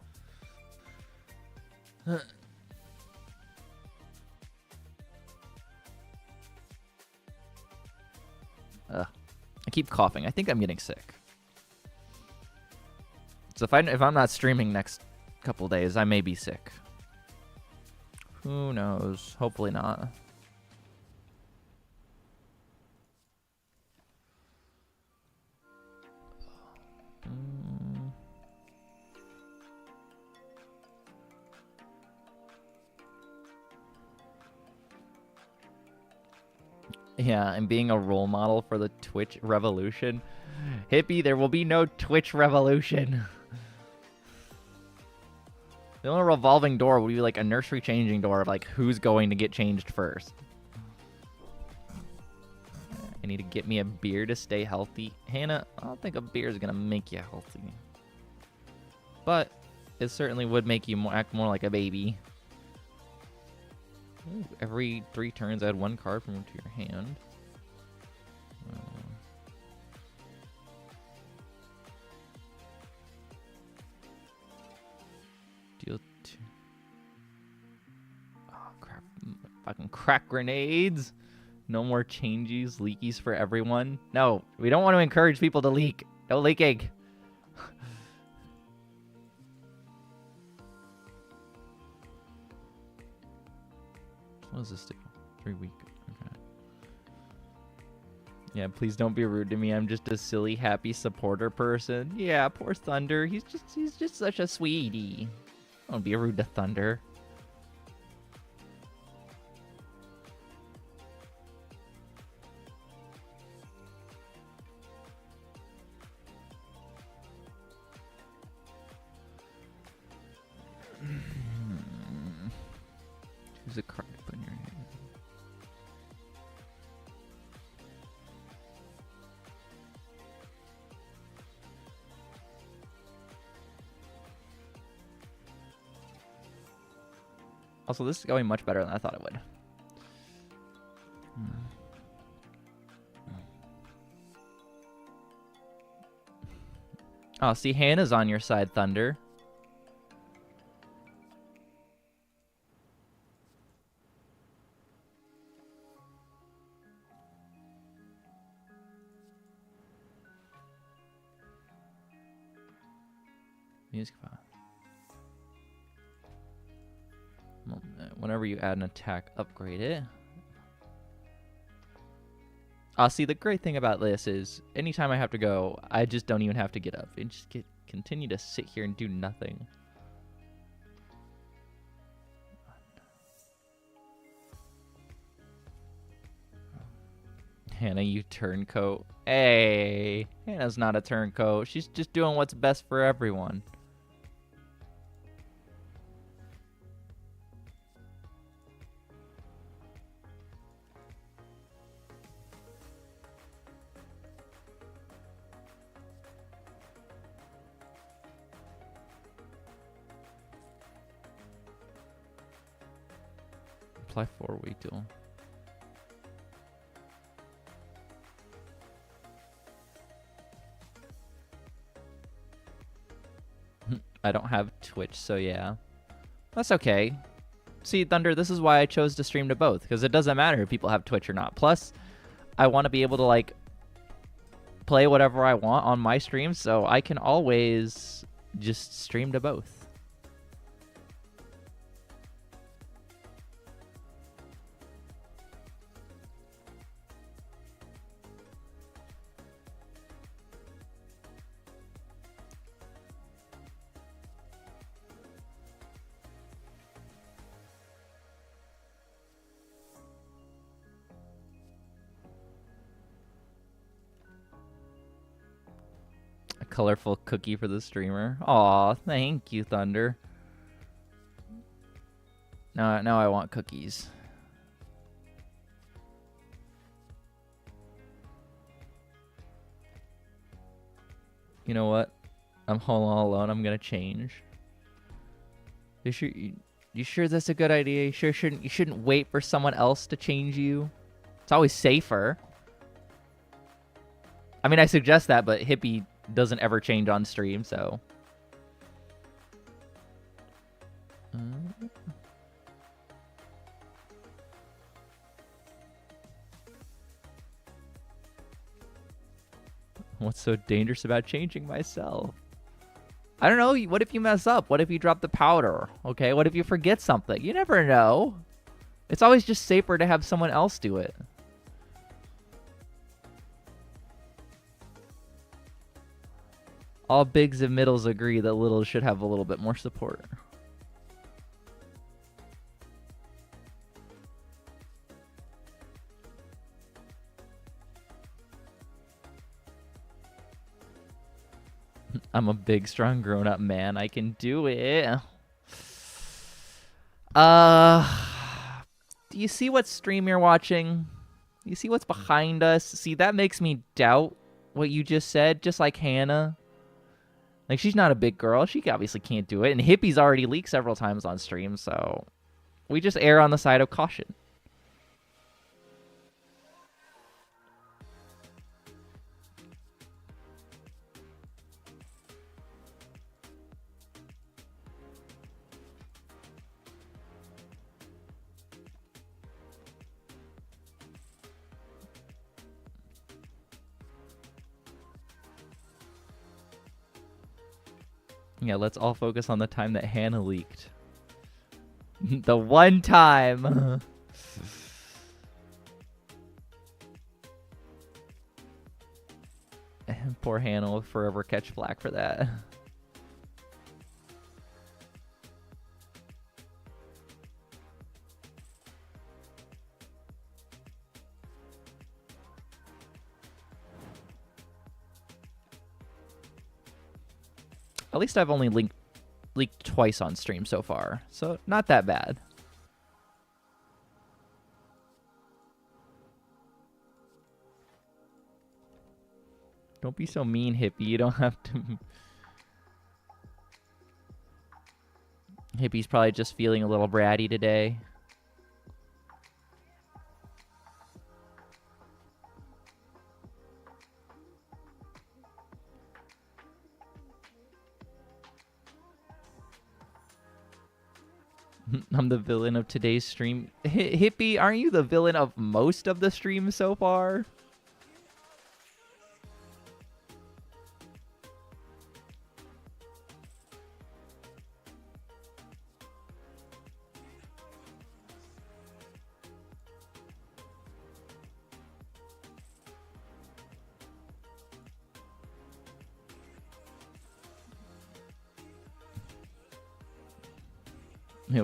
I keep coughing. I think I'm getting sick. So if I'm not streaming next couple days, I may be sick. Who knows? Hopefully not. Yeah, and being a role model for the Twitch revolution. Hippie, there will be no Twitch revolution. The only revolving door would be like a nursery changing door of like who's going to get changed first. I need to get me a beer to stay healthy. Hannah, I don't think a beer is going to make you healthy. But it certainly would make you act more like a baby. Ooh, every 3 turns, add 1 card from to your hand. Deal 2. Oh, crap. Fucking crack grenades. No more changes, leakies for everyone. No, we don't want to encourage people to leak. No leaking. What does this do? 3 week. Okay. Yeah, please don't be rude to me. I'm just a silly, happy supporter person. Yeah, poor Thunder. He's just such a sweetie. Don't be rude to Thunder. Choose a card to put in your hand. Also, this is going much better than I thought it would. Oh, see, Hannah's on your side, Thunder. Music file. Whenever you add an attack, upgrade it. See, the great thing about this is anytime I have to go, I just don't even have to get up. And just continue to sit here and do nothing. Hannah, you turncoat. Hey, Hannah's not a turncoat. She's just doing what's best for everyone. Apply 4-week deal. I don't have Twitch, so yeah. That's okay. See, Thunder, this is why I chose to stream to both, because it doesn't matter if people have Twitch or not. Plus, I want to be able to, like, play whatever I want on my streams, so I can always just stream to both. Colorful cookie for the streamer. Aw, thank you, Thunder. Now I want cookies. You know what? I'm home all alone. I'm gonna change. You sure that's a good idea? You shouldn't wait for someone else to change you? It's always safer. I mean, I suggest that, but Hippie doesn't ever change on stream, so. What's so dangerous about changing myself? I don't know. What if you mess up? What if you drop the powder? Okay, what if you forget something? You never know. It's always just safer to have someone else do it. All bigs and middles agree that littles should have a little bit more support. I'm a big, strong, grown-up man. I can do it. Do you see what stream you're watching? You see what's behind us? See, that makes me doubt what you just said, just like Hannah. Like, she's not a big girl. She obviously can't do it. And Hippie's already leaked several times on stream, so we just err on the side of caution. Yeah, let's all focus on the time that Hannah leaked. The one time. Poor Hannah will forever catch flack for that. At least I've only leaked twice on stream so far, so not that bad. Don't be so mean, Hippie. You don't have to. Hippie's probably just feeling a little bratty today. I'm the villain of today's stream. Hippie, aren't you the villain of most of the streams so far?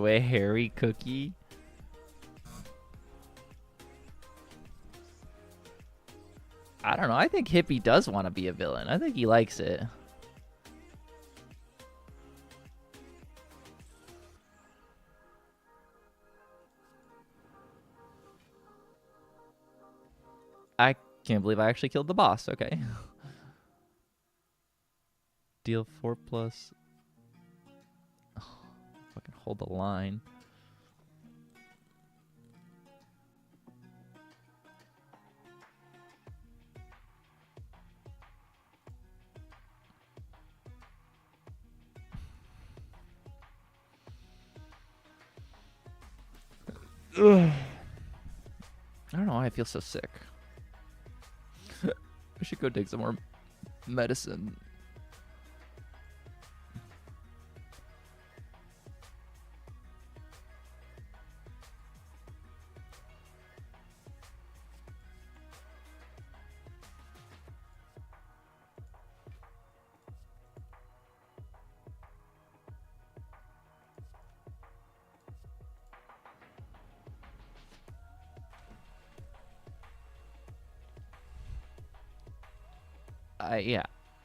A hairy cookie. I don't know. I think Hippie does want to be a villain. I think he likes it. I can't believe I actually killed the boss. Okay. Deal 4+. Fucking hold the line. Ugh. I don't know why I feel so sick. I should go take some more medicine.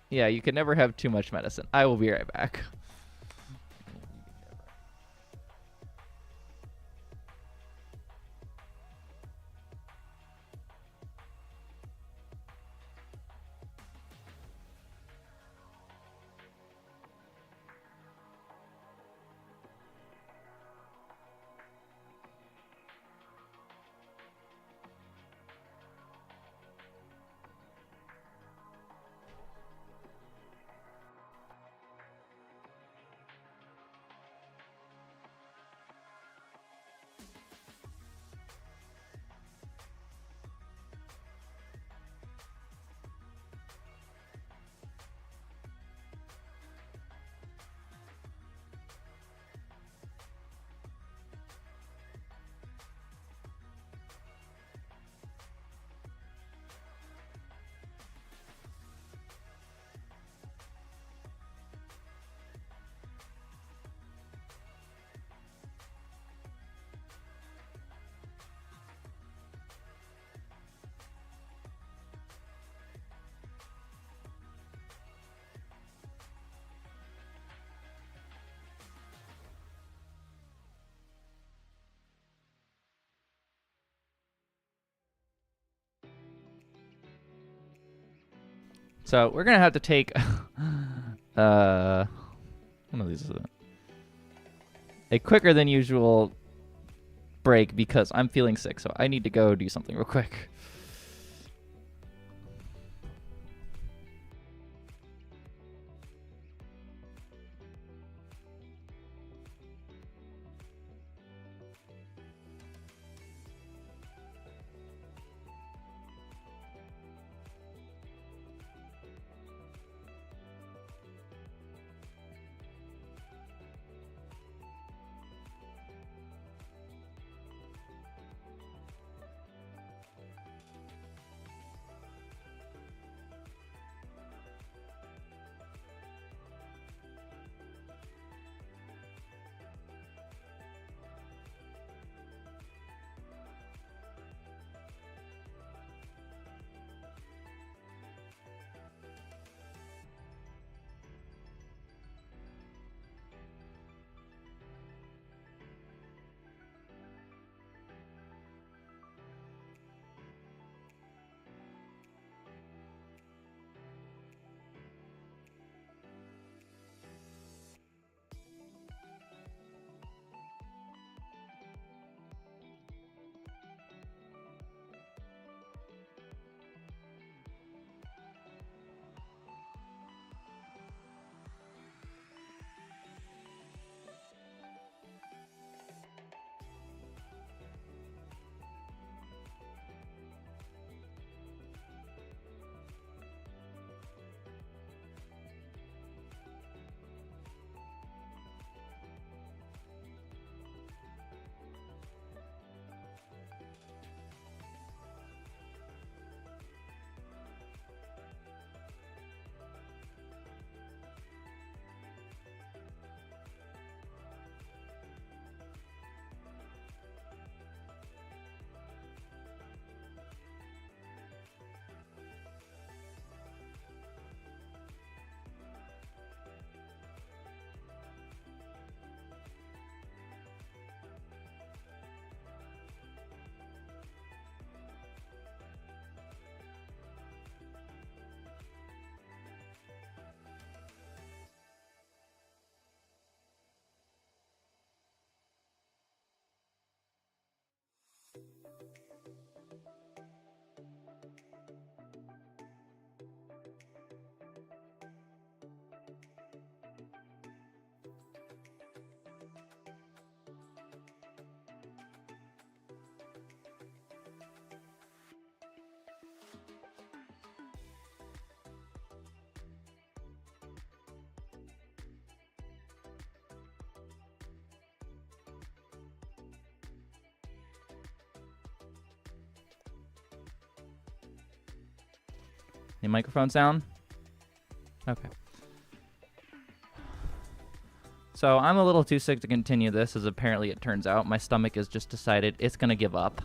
Yeah, you can never have too much medicine. I will be right back. So we're gonna have to take one of these is a quicker than usual break because I'm feeling sick, so I need to go do something real quick. Any microphone sound? Okay. So I'm a little too sick to continue this, as apparently it turns out. My stomach has just decided it's going to give up.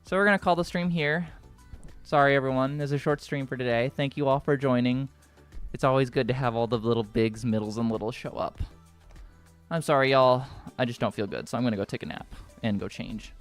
So we're going to call the stream here. Sorry, everyone. There's a short stream for today. Thank you all for joining. It's always good to have all the little bigs, middles, and littles show up. I'm sorry, y'all. I just don't feel good, so I'm going to go take a nap and go change.